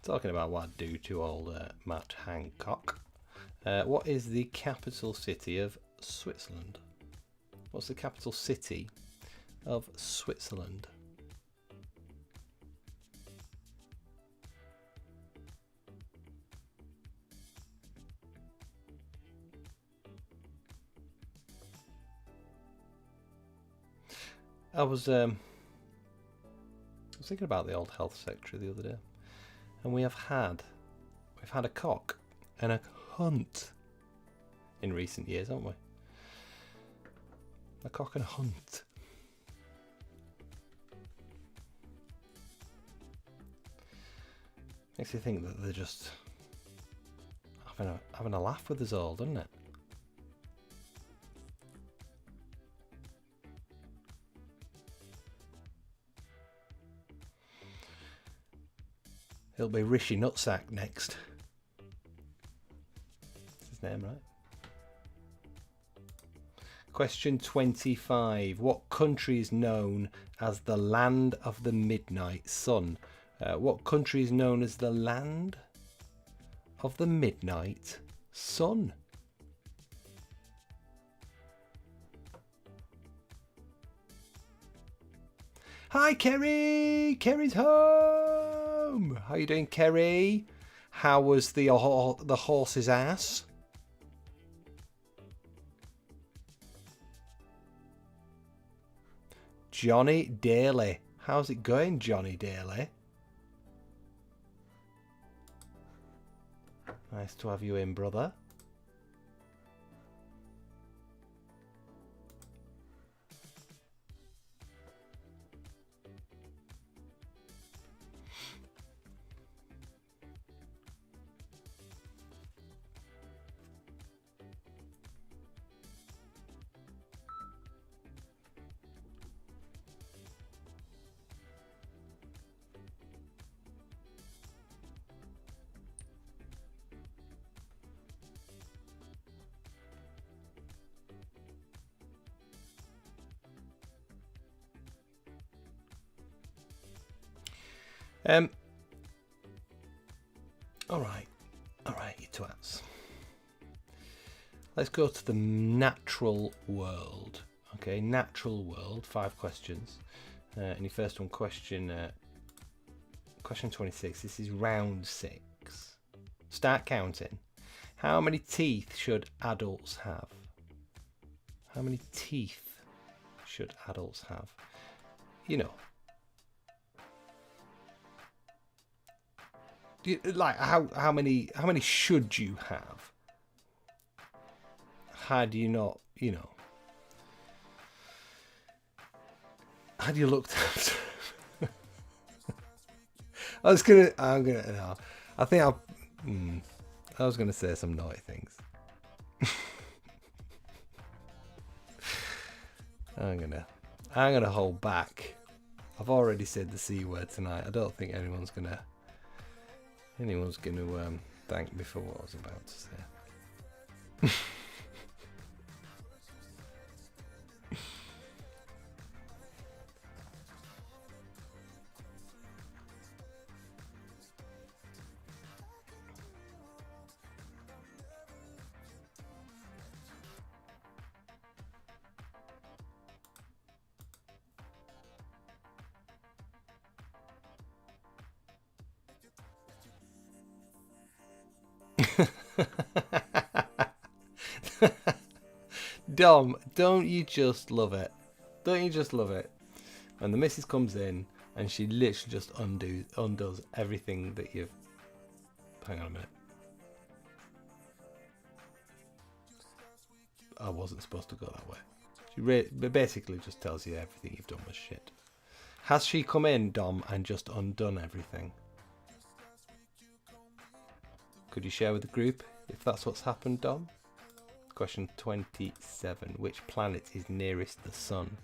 Talking about what I'd do to old Matt Hancock. What is the capital city of Switzerland? What's the capital city of Switzerland? I was thinking about the old health secretary the other day, and we've had a cock and a hunt in recent years, haven't we? A cock and a hunt. Makes you think that they're just having a laugh with us all, doesn't it? It'll be Rishi Nutsack next. That's his name, right? Question 25. What country is known as the land of the midnight sun? What country is known as the land of the midnight sun? Hi, Kerry! Kerry's home! How you doing, Kerry? How was the horse's ass? Johnny Daly. How's it going, Johnny Daly? Nice to have you in, brother. All right, you twats. Let's go to the natural world. Okay, natural world. 5 questions. And your first one, question 26. This is round 6. Start counting. How many teeth should adults have? How many teeth should adults have? You know. Like how many should you have? How do you not, you know? How do you look after? I was gonna no. I think I was gonna say some naughty things. I'm gonna hold back. I've already said the C word tonight. I don't think anyone's gonna thank me for what I was about to say. Dom, don't you just love it? Don't you just love it? When the missus comes in and she literally just undoes everything that you've... Hang on a minute. I wasn't supposed to go that way. She basically just tells you everything you've done was shit. Has she come in, Dom, and just undone everything? Could you share with the group if that's what's happened, Dom? Question 27. Which planet is nearest the sun?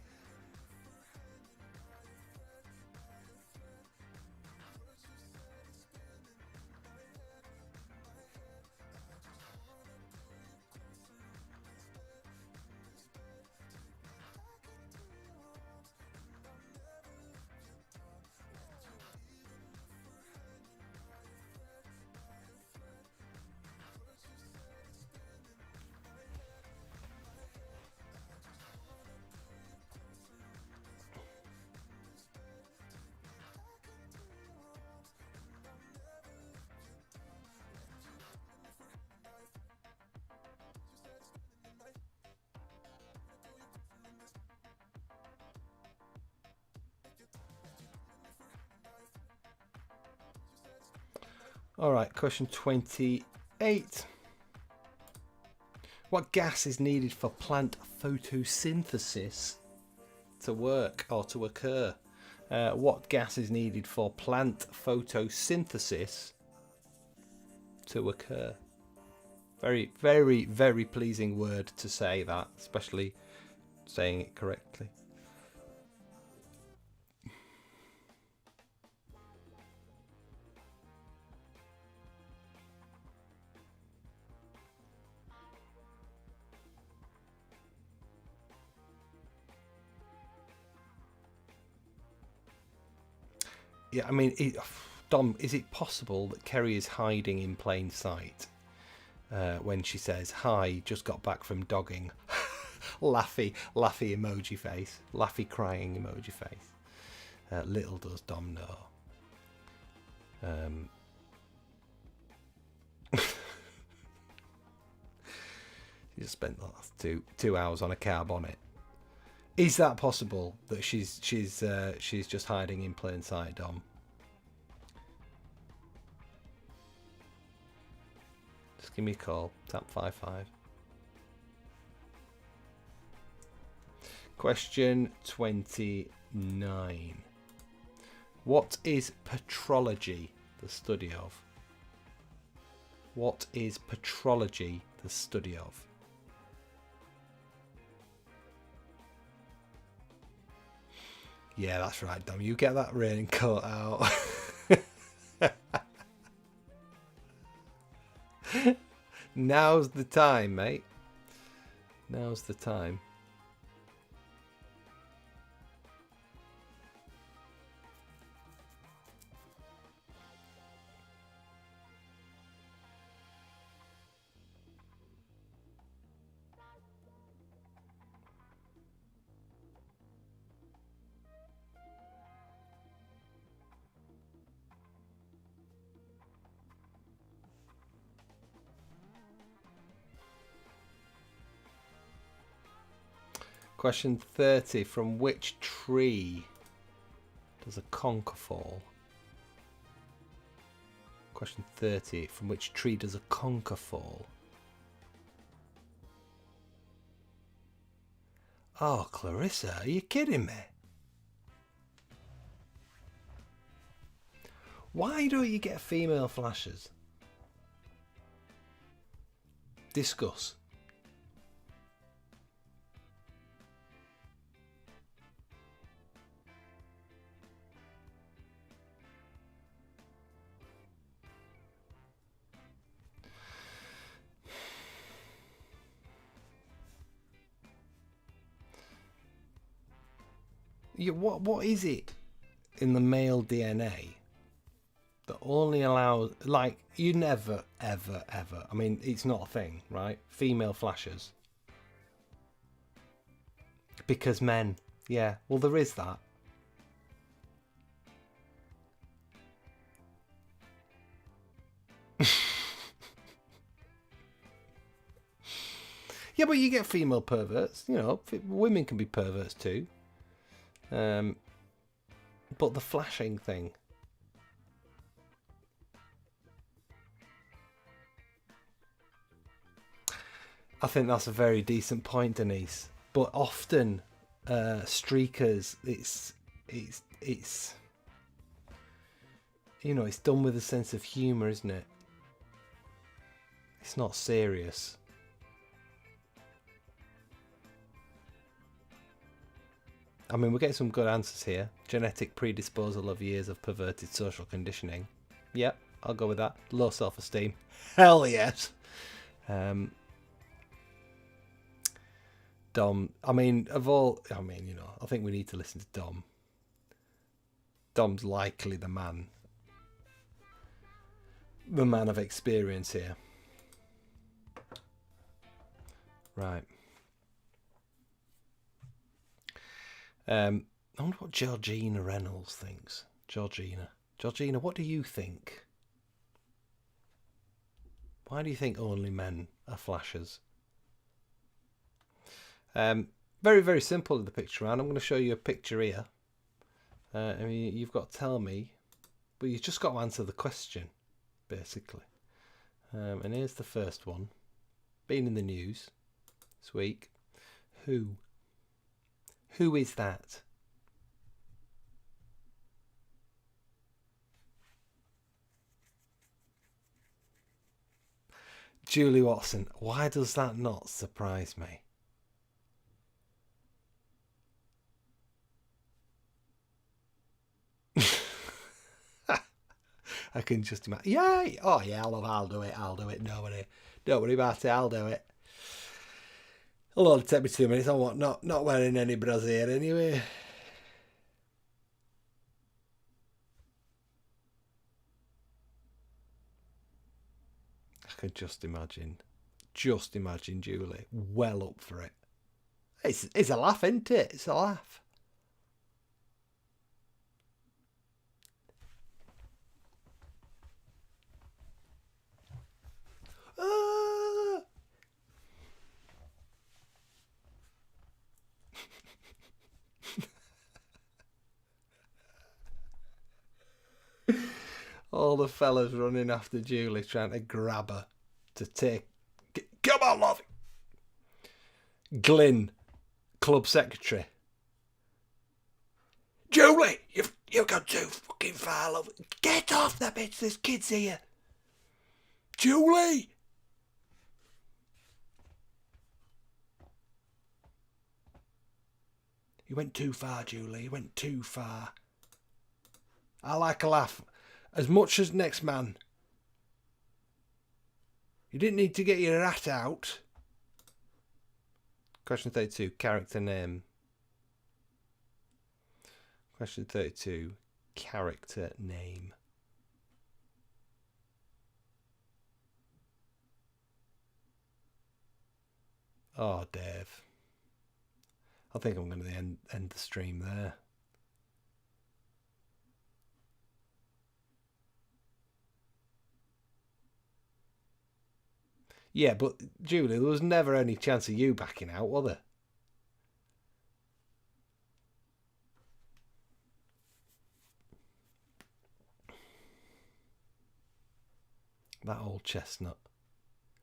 Alright, question 28. What gas is needed for plant photosynthesis to work or to occur? What gas is needed for plant photosynthesis to occur. Very, very, very pleasing word to say that, especially saying it correctly. Yeah, I mean, Dom, is it possible that Kerry is hiding in plain sight when she says, "Hi, just got back from dogging"? Laughy emoji face. Laughy crying emoji face. Little does Dom know. She just spent the last two hours on a car bonnet. Is that possible that she's just hiding in plain sight, Dom? Just give me a call. Tap 55. Question 29. What is petrology the study of? What is petrology the study of? Yeah, that's right, Dom. You get that raincoat out. Now's the time, mate. Now's the time. Question 30. From which tree does a conker fall? Question 30. From which tree does a conker fall? Oh, Clarissa, are you kidding me? Why don't you get female flashers? Discuss. What is it in the male DNA that only allows, like, you never, ever, ever, I mean, it's not a thing, right? Female flashers. Because men, yeah, well, there is that. Yeah, but you get female perverts, you know, women can be perverts too. But the flashing thing. I think that's a very decent point, Denise. But often, streakers, it's you know, it's done with a sense of humour, isn't it? It's not serious. I mean, we're getting some good answers here. Genetic predisposal of years of perverted social conditioning. Yep, I'll go with that. Low self-esteem. Hell yes. Dom, I mean, you know, I think we need to listen to Dom. Dom's likely the man of experience here. Right. I wonder what Georgina Reynolds thinks. Georgina, what do you think? Why do you think only men are flashers? Very, very simple in the picture, and I'm going to show you a picture here. I mean, you've got to tell me, but you've just got to answer the question, basically. And here's the first one. Been in the news this week. Who is that? Julie Watson. Why does that not surprise me? I can just imagine. Yeah. Oh, yeah, I'll do it. I'll do it. Nobody. Don't worry about it. I'll do it. It'll only take me 2 minutes. I'm not wearing any brassiere anyway. I could just imagine. Just imagine Julie. Well up for it. It's a laugh, isn't it? It's a laugh. Ah! All the fellas running after Julie trying to grab her to take. Come on, love. Glyn, club secretary. Julie, you've gone too fucking far, love. Get off that bitch. There's kids here. Julie. You went too far, Julie. You went too far. I like a laugh. As much as next man. You didn't need to get your rat out. Question 32. Character name. Question 32. Character name. Oh, Dave. I think I'm going to end the stream there. Yeah, but Julie, there was never any chance of you backing out, was there? That old chestnut.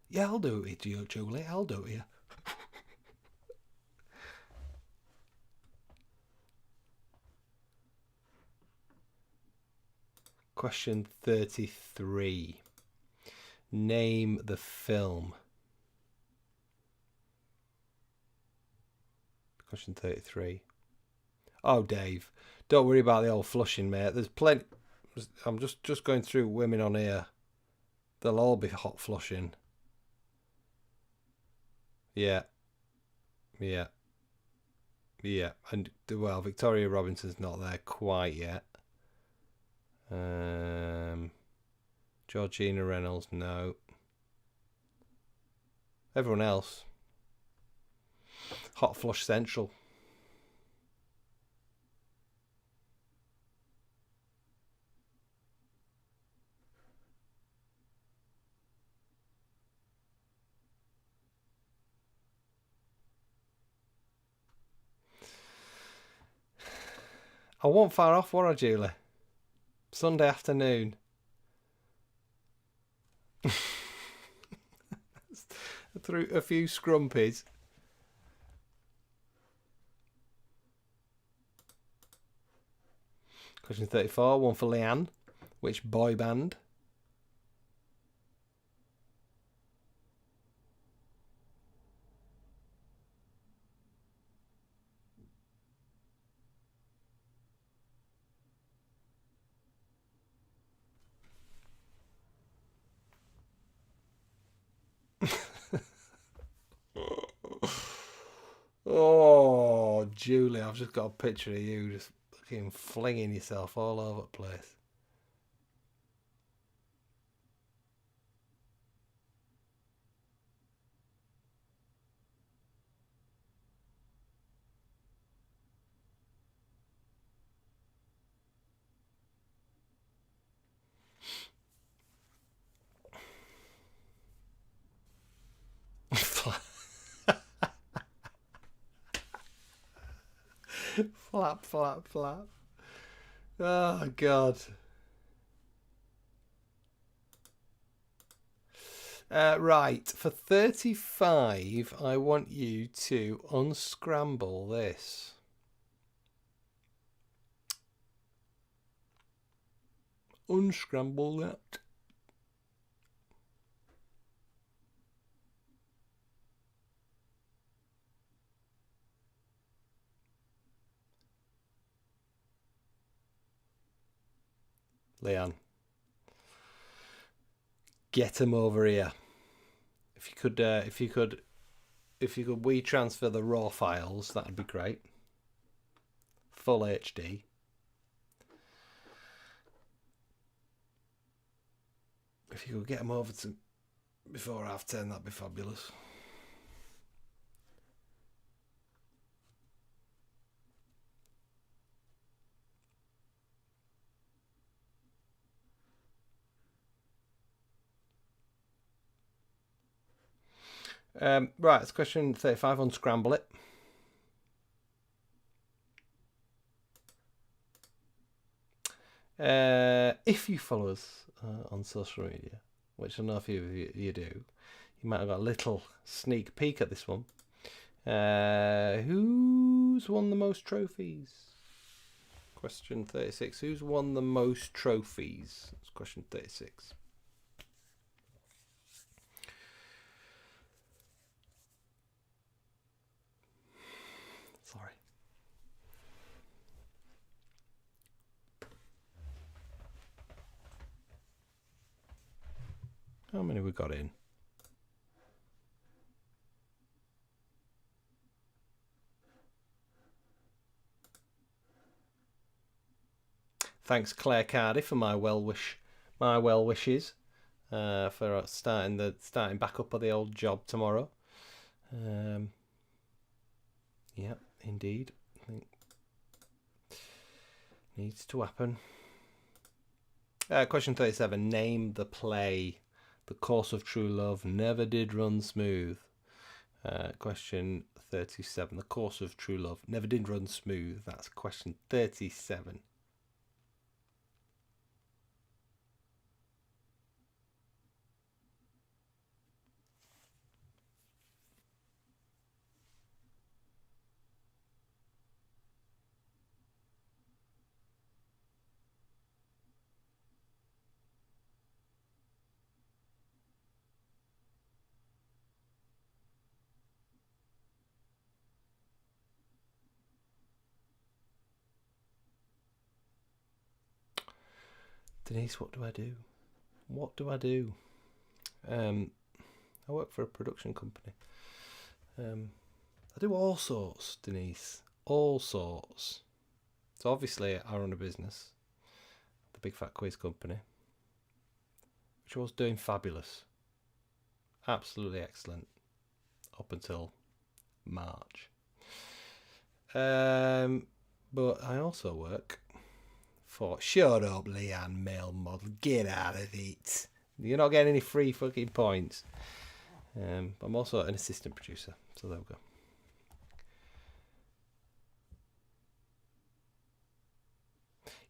Yeah, I'll do it with you, Julie. I'll do it with you. Question 33. Name the film. Question 33. Oh, Dave, don't worry about the old flushing, mate. There's plenty. I'm just going through women on here. They'll all be hot flushing. Yeah. Yeah. Yeah. And, well, Victoria Robinson's not there quite yet. Georgina Reynolds, no. Everyone else. Hot Flush Central. I wasn't far off, were I, Julie? Sunday afternoon. Through a few scrumpies. Question 34, one for Leanne. Which boy band? Oh, Julie, I've just got a picture of you just fucking flinging yourself all over the place. Flap, flap, flap. Oh, God. Right, for 35, I want you to unscramble this. Unscramble that. Leanne, get them over here. If you could WeTransfer the raw files, that'd be great. Full HD. If you could get them over to before 10:30, that'd be fabulous. Right, it's question 35. Unscramble it. If you follow us on social media, which I know a few of you do, you might have got a little sneak peek at this one. Who's won the most trophies? Question 36. Who's won the most trophies? That's question 36. Sorry. How many we got in? Thanks, Claire Cardy, for my well wishes for starting back up of the old job tomorrow. Yeah, indeed. I think needs to happen. Question 37. Name the play. The Course of True Love never did run smooth. Question 37. The Course of True Love never did run smooth. That's question 37. Denise, what do I do? What do I do? I work for a production company. I do all sorts, Denise. All sorts. So obviously I run a business, the Big Fat Quiz Company, which was doing fabulous. Absolutely excellent. Up until March. But I also work for... Shut up, Leanne, male model. Get out of it. You're not getting any free fucking points. I'm also an assistant producer. So there we go.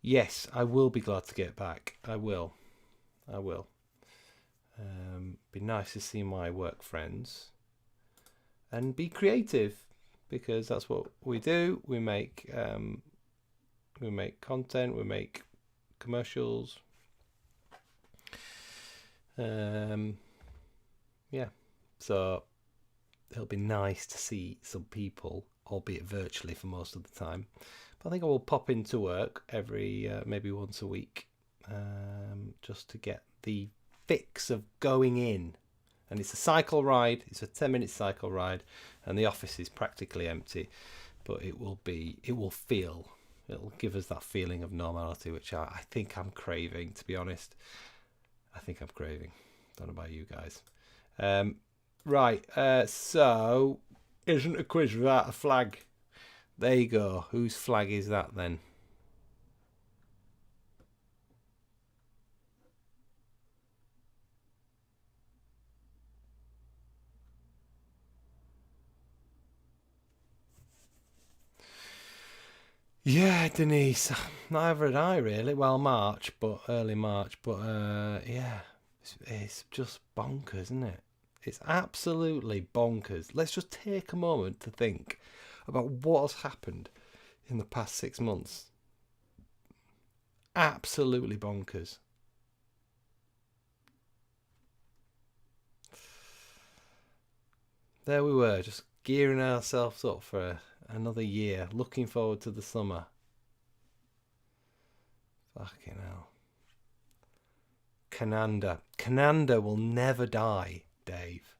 Yes, I will be glad to get back. I will. Be nice to see my work friends. And be creative. Because that's what we do. We make content. We make commercials. Yeah. So it'll be nice to see some people, albeit virtually for most of the time. But I think I will pop into work every maybe once a week, just to get the fix of going in. And it's a cycle ride. It's a 10-minute cycle ride, and the office is practically empty. But it'll give us that feeling of normality, which I think I'm craving, to be honest. I think I'm craving. Don't know about you guys. Right, so isn't a quiz without a flag? There you go. Whose flag is that then? Yeah, Denise. Neither had I really. Well, March, but early March. But yeah, it's just bonkers, isn't it? It's absolutely bonkers. Let's just take a moment to think about what has happened in the past 6 months. Absolutely bonkers. There we were, just gearing ourselves up for another year, looking forward to the summer. Fucking hell. Cananda. Cananda will never die, Dave.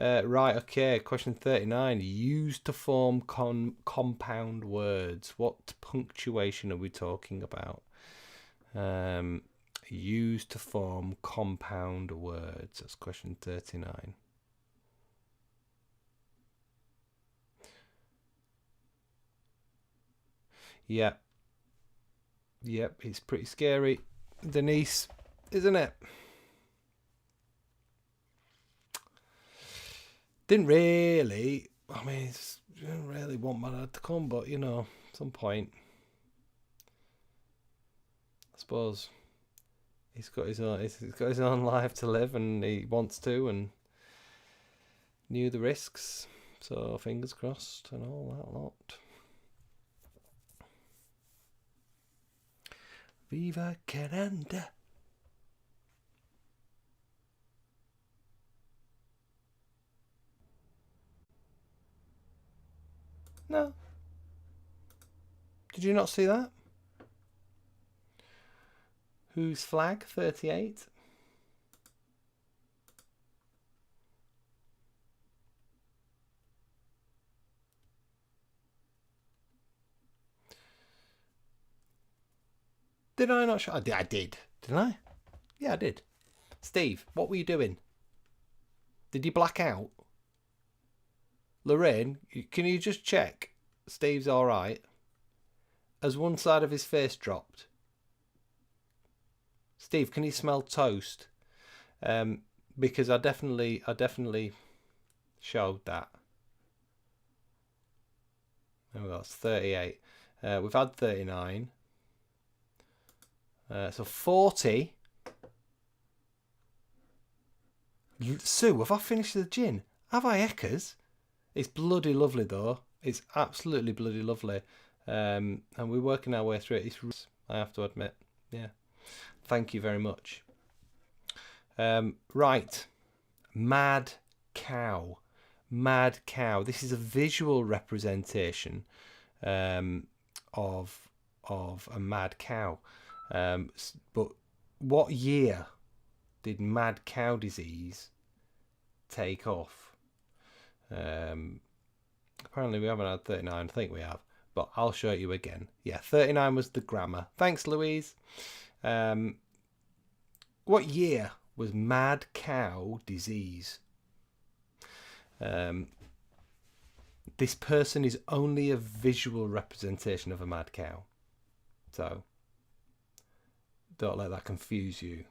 Right, okay. Question 39. Used to form compound words. What punctuation are we talking about? Used to form compound words. That's question 39. Yep. Yep, it's pretty scary, Denise, isn't it? Didn't really. I mean, didn't really want my dad to come, but you know, at some point, I suppose he's got his own life to live, and he wants to, and knew the risks. So fingers crossed and all that lot. Viva Canada. No. Did you not see that? Whose flag? 38. Did I not show? I did. Didn't I? Yeah, I did. Steve, what were you doing? Did you black out? Lorraine, can you just check Steve's alright? Has one side of his face dropped? Steve, can you smell toast? Because I definitely showed that. Oh, that's 38. We've had 39. So 40. Sue, have I finished the gin? Have I Eckers? It's bloody lovely though. It's absolutely bloody lovely. And we're working our way through it. It's, I have to admit. Yeah. Thank you very much. Right. Mad cow. Mad cow. This is a visual representation of a mad cow. But what year did mad cow disease take off? Apparently we haven't had 39. I think we have, but I'll show you again. Yeah, 39 was the grammar. Thanks, Louise. What year was mad cow disease? This person is only a visual representation of a mad cow, so don't let that confuse you.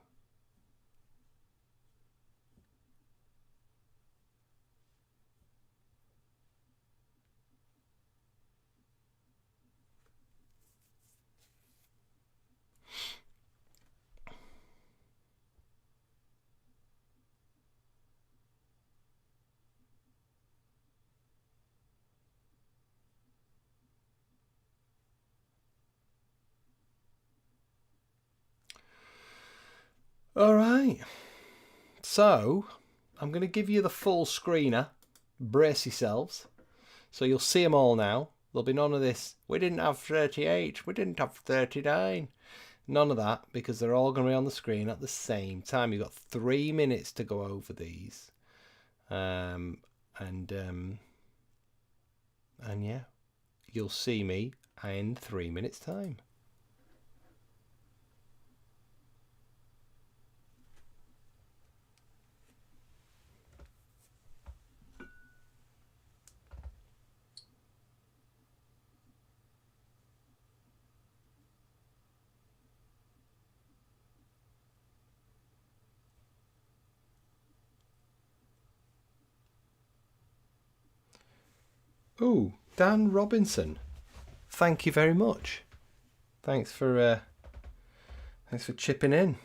All right, so I'm going to give you the full screener. Brace yourselves. So you'll see them all now. There'll be none of this, we didn't have 38, we didn't have 39. None of that, because they're all going to be on the screen at the same time. You've got 3 minutes to go over these. And yeah, you'll see me in 3 minutes' time. Oh, Dan Robinson, thank you very much. Thanks for chipping in.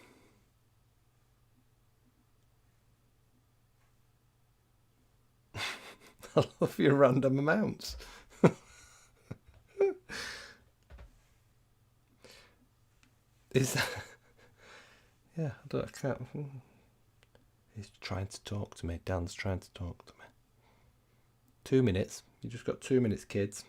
I love your random amounts. Is that... Yeah, I can't... He's trying to talk to me. Dan's trying to talk to me. 2 minutes. You just got 2 minutes, kids.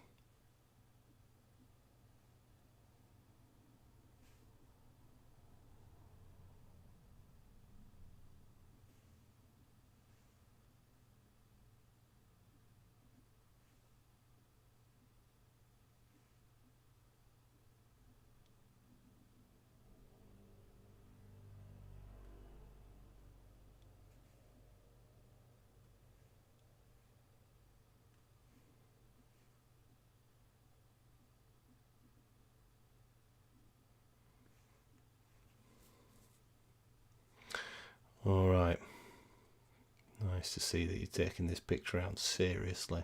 All right. Nice to see that you're taking this picture out seriously.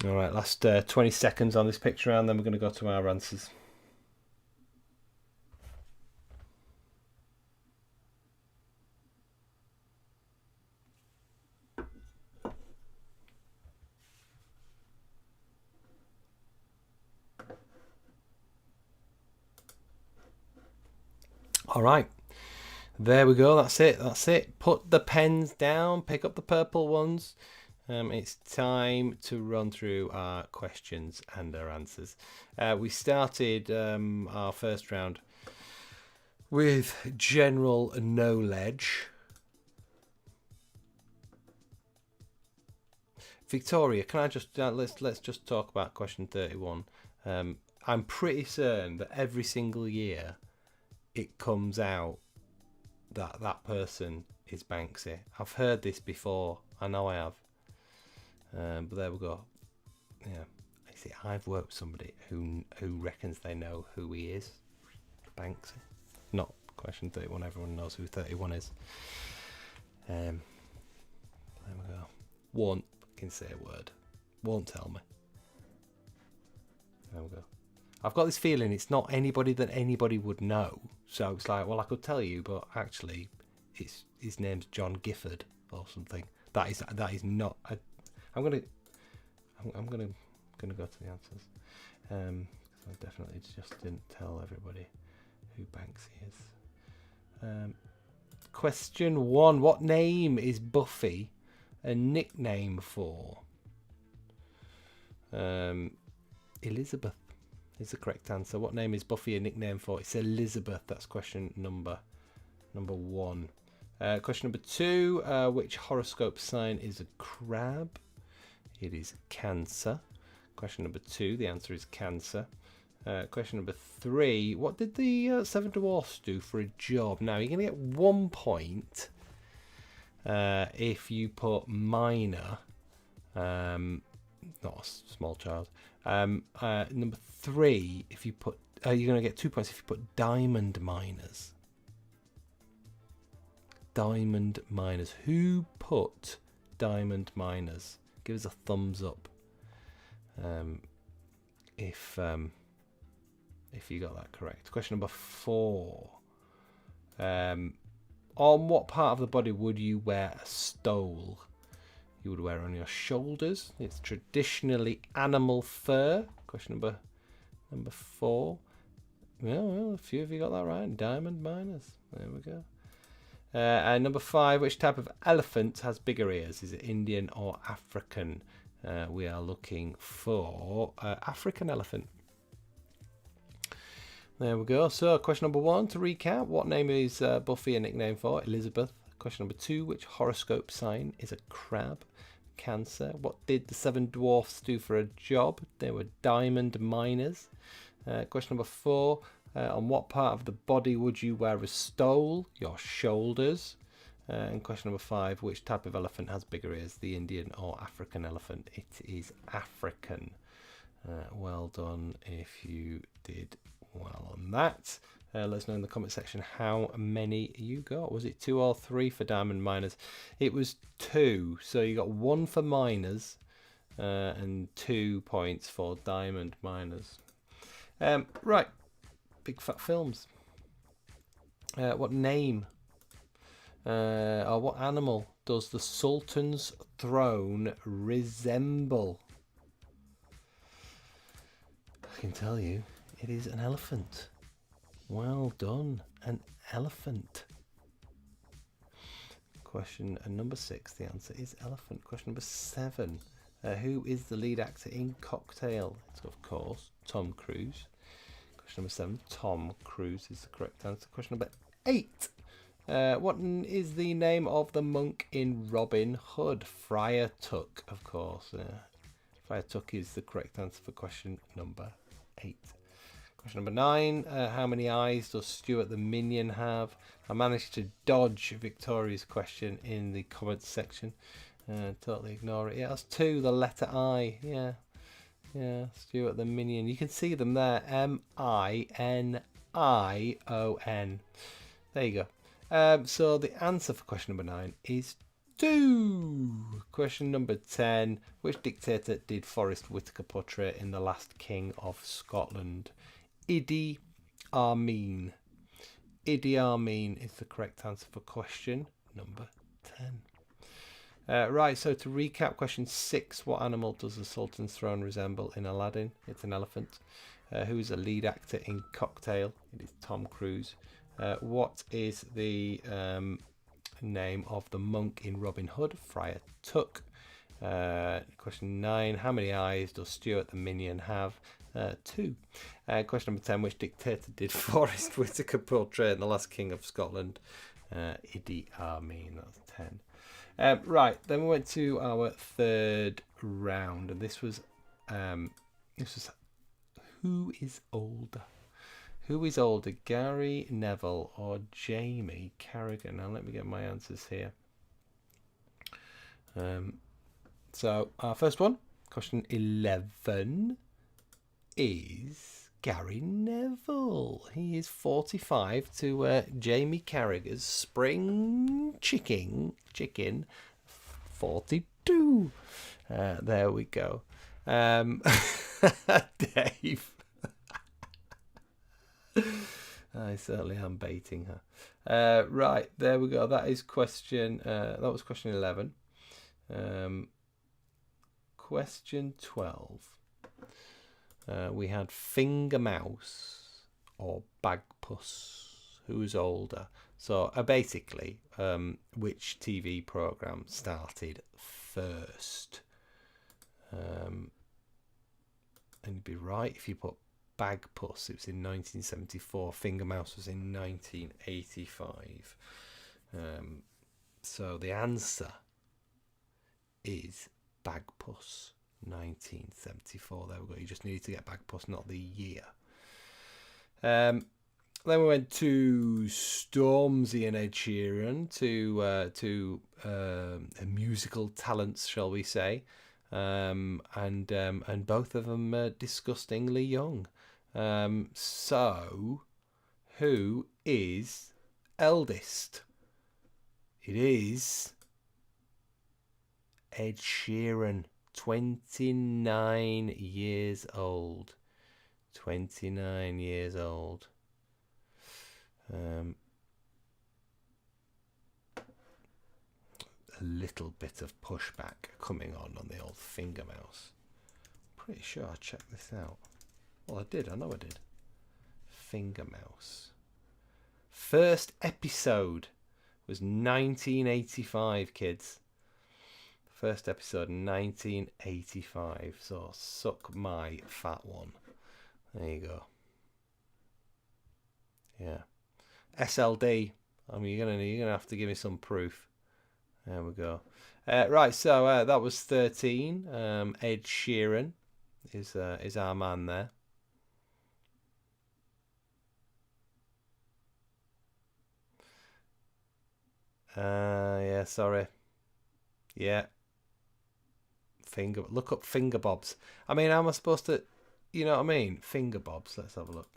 All right, last 20 seconds on this picture and then we're going to go to our answers. All right, there we go. That's it. That's it. Put the pens down. Pick up the purple ones. It's time to run through our questions and our answers. We started our first round with general knowledge. Victoria, can I just let's just talk about question 31. I'm pretty certain that every single year it comes out that that person is Banksy. I've heard this before. I know I have. But there we go. Yeah, I see. I've worked with somebody who reckons they know who he is. Banksy. Not question 31. Everyone knows who 31 is. There we go. Won't can say a word. Won't tell me. There we go. I've got this feeling it's not anybody that anybody would know. So it's like, well, I could tell you, but actually, his name's John Gifford or something. That is not. I'm gonna go to the answers. I definitely just didn't tell everybody who Banksy is. Question 1: what name is Buffy a nickname for? Elizabeth is the correct answer. What name is Buffy a nickname for? It's Elizabeth. That's question number 1. Question number 2: which horoscope sign is a crab? It is Cancer. Question number 2: the answer is Cancer. Question number 3: what did the 7 dwarfs do for a job? Now you're going to get 1 point if you put minor, not a small child. Number 3: if you put, you're going to get 2 points if you put diamond miners. Diamond miners. Who put diamond miners? Give us a thumbs up if you got that correct. Question number 4: on what part of the body would you wear a stole? You would wear it on your shoulders. It's traditionally animal fur. Question number 4. Well, a few of you got that right. Diamond miners. There we go. And number 5: which type of elephant has bigger ears? Is it Indian or African? We are looking for African elephant. There we go. So question number 1, to recap: what name is Buffy a nickname for? Elizabeth. Question number 2: which horoscope sign is a crab? Cancer. What did the 7 dwarfs do for a job? They were diamond miners. Question number 4: on what part of the body would you wear a stole? Your shoulders. And question number 5: which type of elephant has bigger ears? The Indian or African elephant? It is African. Well done if you did well on that. Let us know in the comment section how many you got. Was it 2 or 3 for diamond miners? It was 2. So you got 1 for miners and 2 points for diamond miners. Right. Big Fat Films. What name or what animal does the Sultan's throne resemble? I can tell you, it is an elephant. Well done. An elephant. Question number 6. The answer is elephant. Question number 7. Who is the lead actor in Cocktail? It's of course Tom Cruise. Question number 7. Tom Cruise is the correct answer. Question number 8. What is the name of the monk in Robin Hood? Friar Tuck, of course. Friar Tuck is the correct answer for question number 8. Question number 9. How many eyes does Stuart the Minion have? I managed to dodge Victoria's question in the comments section. Totally ignore it. Yeah, that's 2, the letter I. Yeah, Stuart the Minion. You can see them there. Minion. There you go. So the answer for question number 9 is 2. Question number 10. Which dictator did Forrest Whitaker portray in The Last King of Scotland? Idi Amin. Idi Amin is the correct answer for question number 10. Right, so to recap, question 6. What animal does the Sultan's throne resemble in Aladdin? It's an elephant. Who is the lead actor in Cocktail? It is Tom Cruise. What is the name of the monk in Robin Hood? Friar Tuck. Question 9. How many eyes does Stuart the Minion have? 2. Question number 10. Which dictator did Forrest Whitaker portray in The Last King of Scotland? Idi Amin. That's 10. Right, then we went to our third round, and this was who is older? Who is older, Gary Neville or Jamie Carragher? Now let me get my answers here. So our first one, question 11, is Gary Neville. He is 45 to Jamie Carragher's spring chicken 42. There we go. Dave. I certainly am baiting her. Right, there we go. That is question. That was question 11. Question 12. We had Finger Mouse or Bagpuss. Who's older? So basically, which TV program started first? And you'd be right if you put Bagpuss. It was in 1974. Finger Mouse was in 1985. So the answer is Bagpuss, 1974. There we go. You just needed to get Bagpuss, not the year. Then we went to Stormzy and Ed Sheeran, to musical talents, shall we say, and both of them disgustingly young. So, who is eldest? It is Ed Sheeran, 29 years old. 29 years old. A little bit of pushback coming on the old Finger Mouse. Pretty sure I checked this out. Well, I did. I know I did. Finger Mouse. First episode was 1985, kids. First episode, 1985. So suck my fat one. There you go. Yeah. SLD. I mean, you're gonna have to give me some proof. There we go. Right. So that was 13. Ed Sheeran is our man there. Yeah. Sorry. Yeah. Look up finger bobs. I mean, how am I supposed to? You know what I mean? Finger bobs. Let's have a look.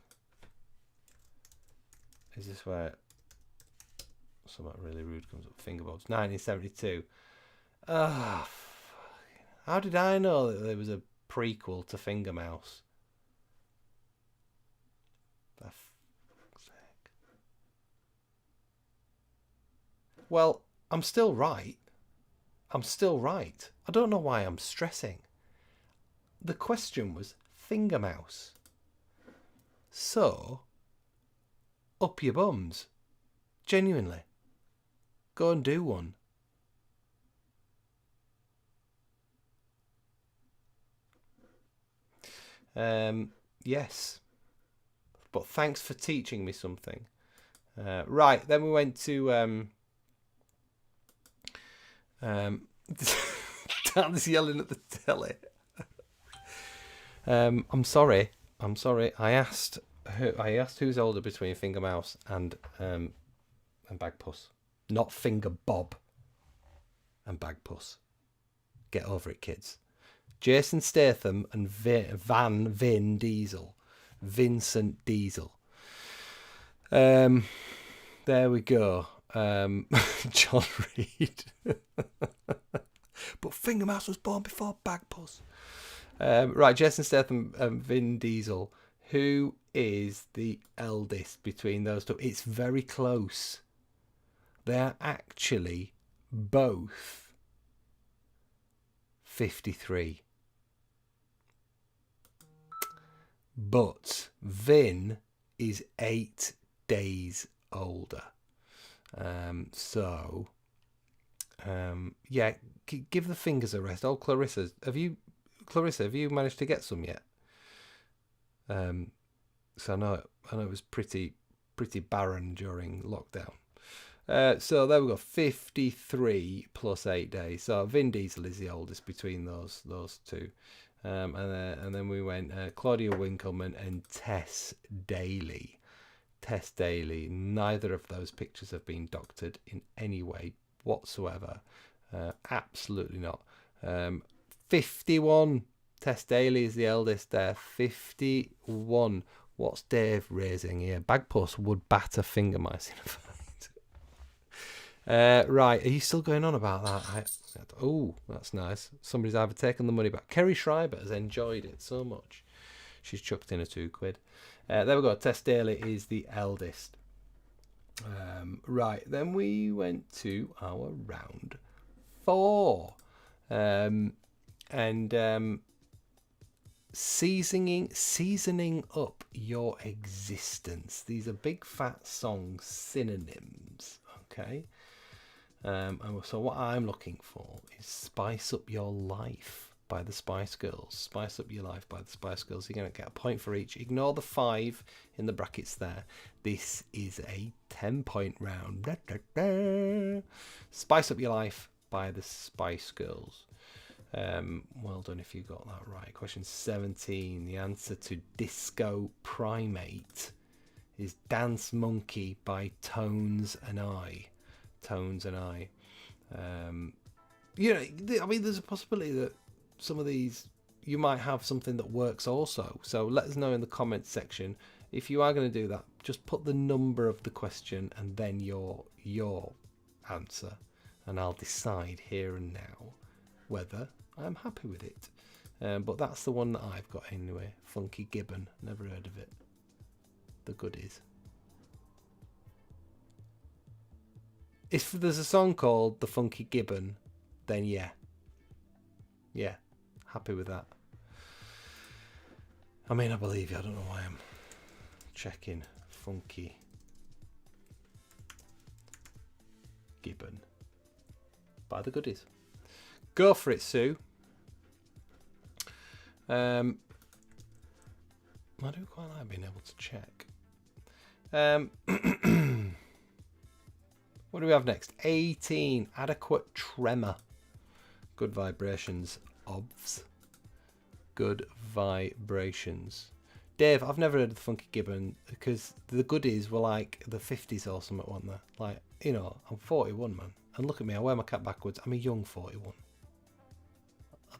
Is this where something really rude comes up? Finger bobs. 1972. Ah, how did I know that there was a prequel to Finger Mouse? For fuck's sake. Well, I'm still right. I don't know why I'm stressing. The question was Finger Mouse. So, up your bums. Genuinely. Go and do one. Yes. But thanks for teaching me something. Right, then we went to Dan's yelling at the telly. I'm sorry. I asked who's older between Finger Mouse and Bagpuss. Not Finger Bob and Bagpuss. Get over it, kids. Jason Statham and Vin Diesel. Vincent Diesel. There we go. John Reed. But Finger Mouse was born before Bagpuss. Right, Jason Statham and Vin Diesel. Who is the eldest between those two? It's very close. They're actually both 53. But Vin is 8 days older. Yeah, give the fingers a rest. Oh, Clarissa, have you managed to get some yet? So I know it was pretty barren during lockdown. So there we go, 53 plus 8 days. So Vin Diesel is the oldest between those two. And then we went Claudia Winkleman and Tess Daly. Tess Daly. Neither of those pictures have been doctored in any way whatsoever. Absolutely not. 51. Tess Daly is the eldest there. 51. What's Dave raising here? Bagpuss would batter Finger Mice in a fight. Right, are you still going on about that? Oh, that's nice. Somebody's either taken the money back. Kerry Schreiber has enjoyed it so much. She's chucked in a £2. There we go. Tess Daly is the eldest. Right, then we went to our round 4. Seasoning up your existence. These are big fat song synonyms. Okay. So what I'm looking for is Spice Up Your Life by the Spice Girls. Spice Up Your Life by the Spice Girls. You're going to get a point for each. Ignore the 5 in the brackets there. This is a 10-point round. Spice Up Your Life by the Spice Girls. Well done if you got that right. Question 17. The answer to Disco Primate is Dance Monkey by Tones and I. Tones and I. There's a possibility that some of these you might have something that works also. So let us know in the comments section. If you are going to do that, just put the number of the question and then your answer, and I'll decide here and now whether I'm happy with it. But that's the one that I've got anyway. Funky Gibbon. Never heard of it. The Goodies. If there's a song called The Funky Gibbon, then yeah, happy with that. I mean, I believe you. I don't know why I'm checking Funky Gibbon by the Goodies. Go for it, Sue. I do quite like being able to check. What do we have next? 18. Adequate Tremor. Good Vibrations. Obvs. Good Vibrations. Dave, I've never heard of the Funky Gibbon because the Goodies were like the 50s or something, weren't they? Like, I'm 41, man. And look at me, I wear my cap backwards. I'm a young 41.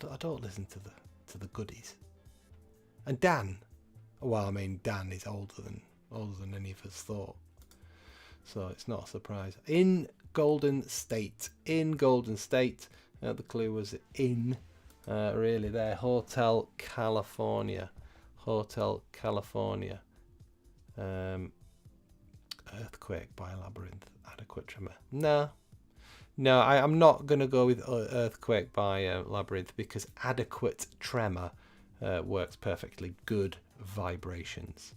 I don't listen to the Goodies. And Dan. Well, I mean, Dan is older than any of us thought. So it's not a surprise. In Golden State. The clue was in, really there. Hotel California. Earthquake by Labyrinth. Adequate Tremor. No, I'm not going to go with Earthquake by Labyrinth because Adequate Tremor works perfectly. Good Vibrations.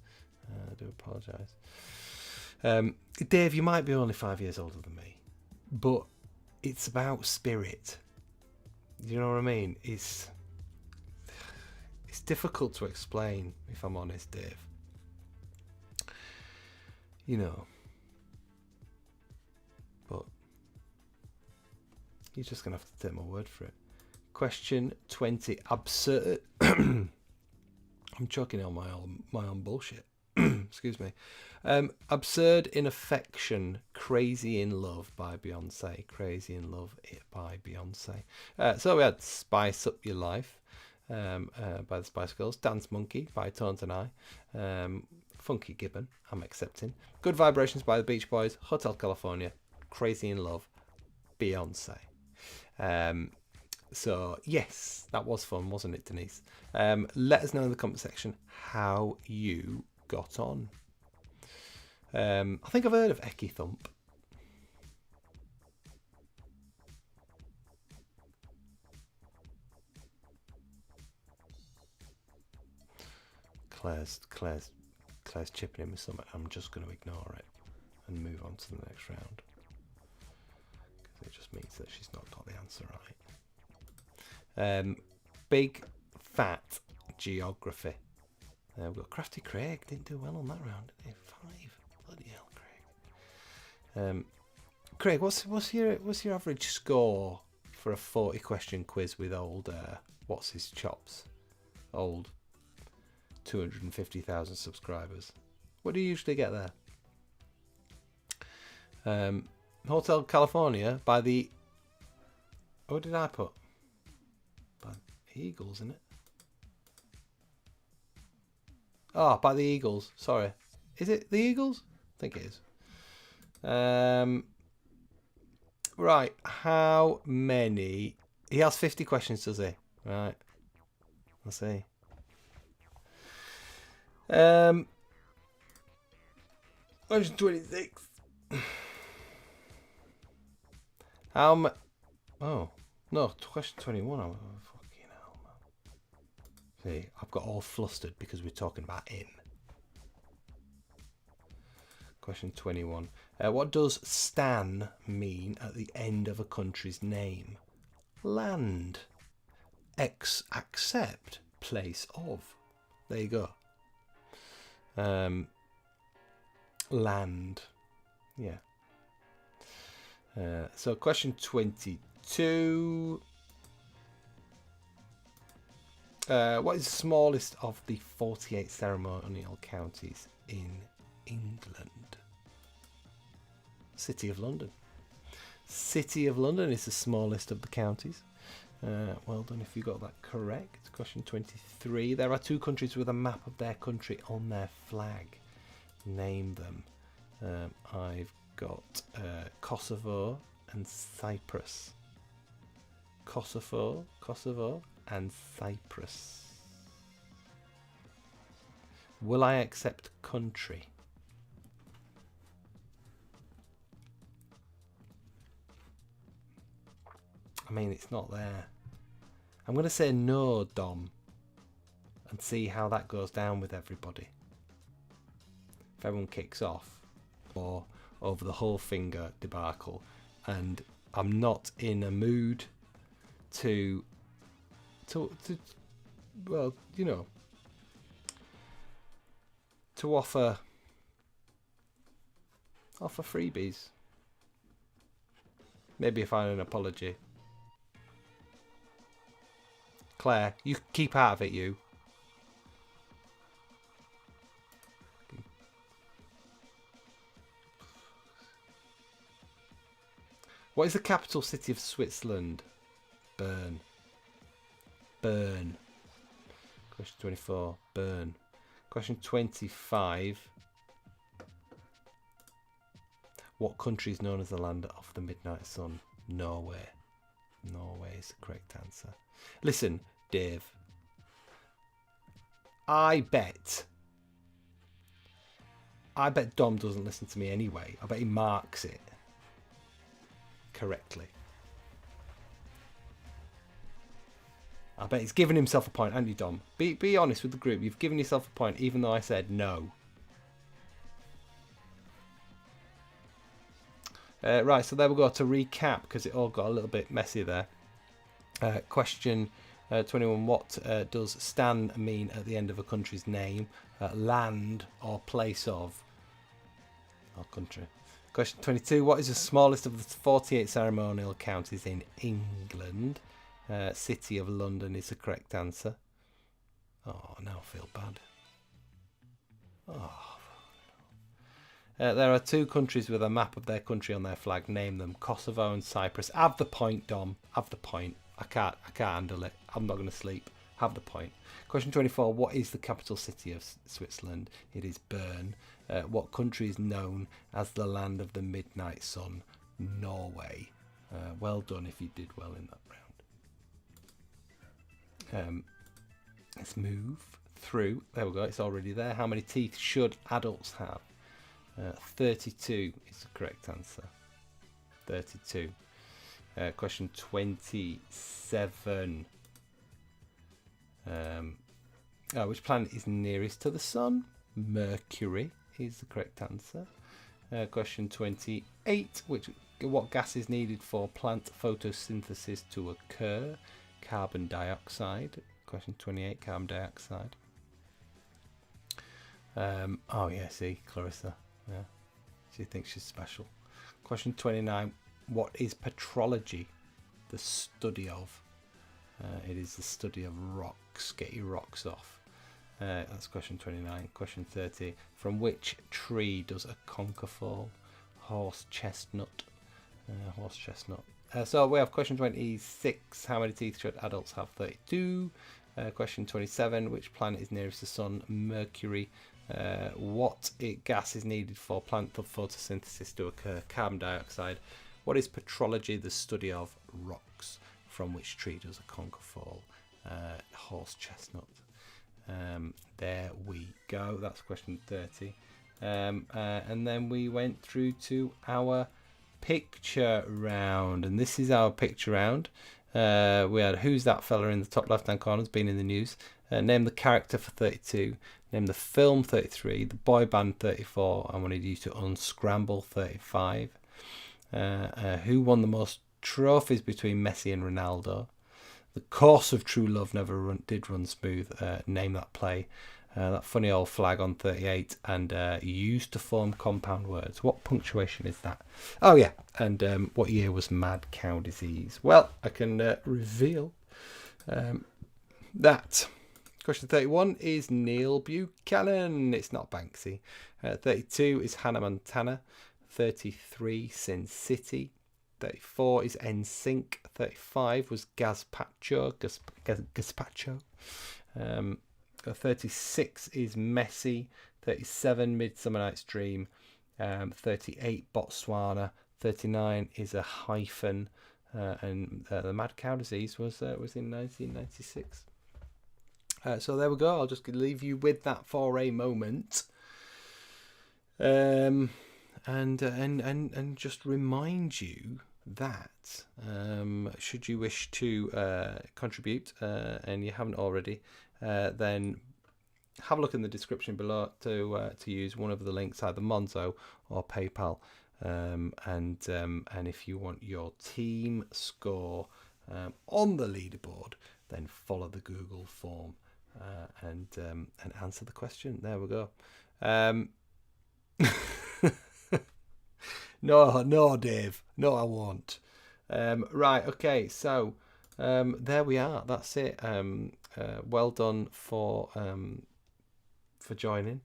I do apologise. Dave, you might be only 5 years older than me, but it's about spirit. You know what I mean? It's difficult to explain, if I'm honest, Dave. You know. But you're just going to have to take my word for it. Question 20. Absurd. I'm choking on my own bullshit. Excuse me. Absurd in Affection, Crazy in Love by Beyonce. Crazy in Love by Beyonce. So we had Spice Up Your Life by the Spice Girls. Dance Monkey by Tones and I. Funky Gibbon, I'm Accepting. Good Vibrations by the Beach Boys. Hotel California. Crazy in Love, Beyonce. So yes, that was fun, wasn't it, Denise? Let us know in the comment section how you got on. I think I've heard of Eki Thump. Claire's chipping in with something. I'm just going to ignore it and move on to the next round, because it just means that she's not got the answer right. Big Fat Geography. We've got Crafty Craig. Didn't do well on that round, did he? 5. Bloody hell, Craig. Craig, what's your average score for a 40 question quiz with old what's his chops? Old 250,000 subscribers. What do you usually get there? Hotel California by the... What did I put? By Eagles, isn't it? Oh, by the Eagles. Sorry. Is it the Eagles? I think it is. Right. How many... He has 50 questions, does he? Right. Let's see. 126. How much? Oh no, question 21. Oh, fucking hell, man. See, I've got all flustered because we're talking about him. Question 21. What does stan mean at the end of a country's name? Land. Accept. Place of. There you go. Land. Yeah. So question 22. What is the smallest of the 48 ceremonial counties in England? City of London. City of London is the smallest of the counties. Well done if you got that correct. Question 23. There are 2 countries with a map of their country on their flag. Name them. I've got Kosovo and Cyprus. Kosovo and Cyprus. Will I accept country? I mean, it's not there. I'm going to say no, Dom, and see how that goes down with everybody. If everyone kicks off or over the whole finger debacle, and I'm not in a mood to well, you know, to offer freebies. Maybe if I had an apology. Claire, you keep out of it, you. What is the capital city of Switzerland? Bern. Bern. Question 24. Bern. Question 25. What country is known as the land of the midnight sun? Norway. Norway is the correct answer. Listen, Dave. I bet Dom doesn't listen to me anyway. I bet he marks it correctly. I bet he's given himself a point, haven't you, Dom? Be honest with the group. You've given yourself a point, even though I said no. Right, so there we go. To recap, because it all got a little bit messy there. Question 21. What does Stan mean at the end of a country's name? Land or place of or country. Question 22. What is the smallest of the 48 ceremonial counties in England? City of London is the correct answer. Oh, now I feel bad. Oh. There are 2 countries with a map of their country on their flag. Name them. Kosovo and Cyprus. Have the point, Dom. Have the point. I can't handle it. I'm not going to sleep. Have the point. Question 24. What is the capital city of Switzerland? It is Bern. What country is known as the land of the midnight sun? Norway. Well done if you did well in that round. Let's move through. There we go. It's already there. How many teeth should adults have? 32 is the correct answer. 32. Question 27. Which planet is nearest to the sun? Mercury is the correct answer. Question 28. What gas is needed for plant photosynthesis to occur? Carbon dioxide. Question 28. Carbon dioxide. Oh yeah, see, Clarissa. Yeah, she thinks she's special. Question 29. What is petrology? The study of. It is the study of rocks. Get your rocks off. That's question 29. Question 30. From which tree does a conker fall? Horse chestnut. Horse chestnut. So we have question 26. How many teeth should adults have? 32. Question 27. Which planet is nearest the sun? Mercury. What gas is needed for plant photosynthesis to occur? Carbon dioxide. What is petrology? The study of rocks. From which tree does a conker fall? Horse chestnut. There we go. That's question 30. And then we went through to our picture round. And this is our picture round. We had who's that fella in the top left hand corner, has been in the news. Name the character for 32. Name the film 33. The boy band 34. I wanted you to unscramble 35. Who won the most trophies between Messi and Ronaldo? The course of true love never did run smooth. Name that play. That funny old flag on 38. And used to form compound words. What punctuation is that? Oh yeah. And what year was mad cow disease? Well, I can reveal that. Question 31 is Neil Buchanan. It's not Banksy. 32 is Hannah Montana. 33 Sin City. 34 is NSYNC. 35 was Gazpacho. 36 is Messi. 37 Midsummer Night's Dream. 38 Botswana. 39 is a hyphen. And the mad cow disease was in 1996. So there we go. I'll just leave you with that for a moment. And just remind you that should you wish to contribute and you haven't already, then have a look in the description below to use one of the links, either MONZO or PayPal. And if you want your team score on the leaderboard, then follow the Google form and answer the question. There we go. No, Dave. No, I won't. Right, okay, so there we are. That's it. Well done for joining.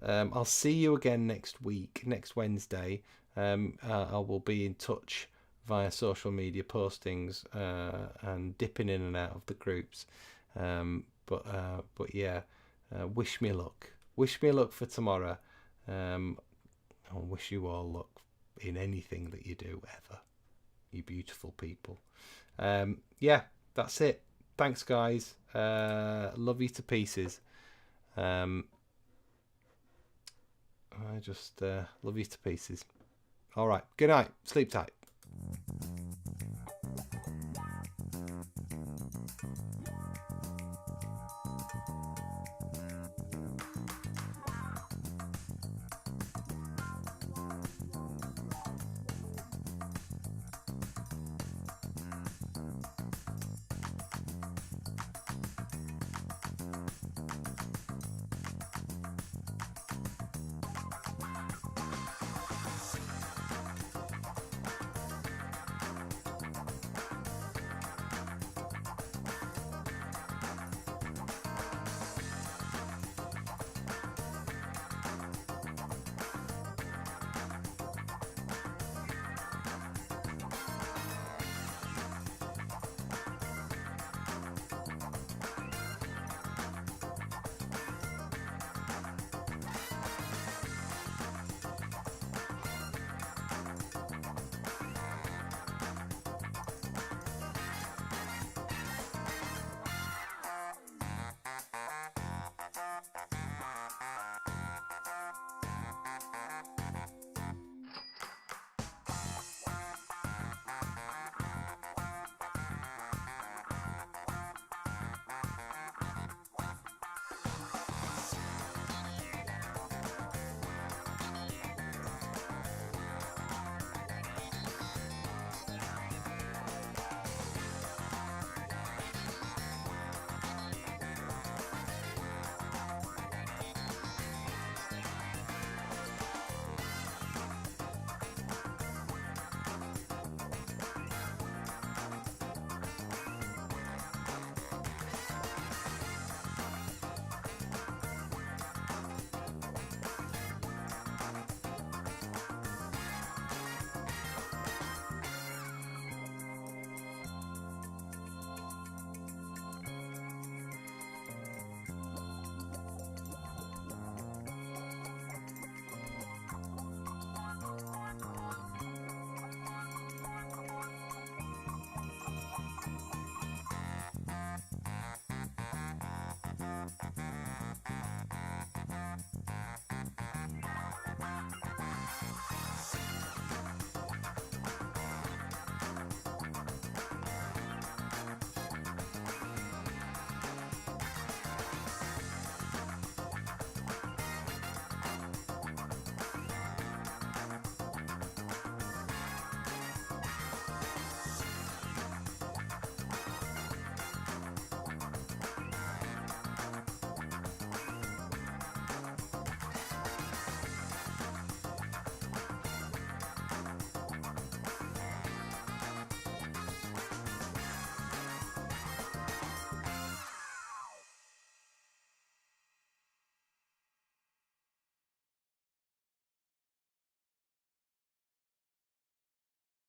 I'll see you again next week, next Wednesday. I will be in touch via social media postings and dipping in and out of the groups. But yeah, wish me luck. Wish me luck for tomorrow. I wish you all luck in anything that you do ever, you beautiful people. Yeah, that's it. Thanks, guys. Love you to pieces. I just love you to pieces. All right. Good night. Sleep tight.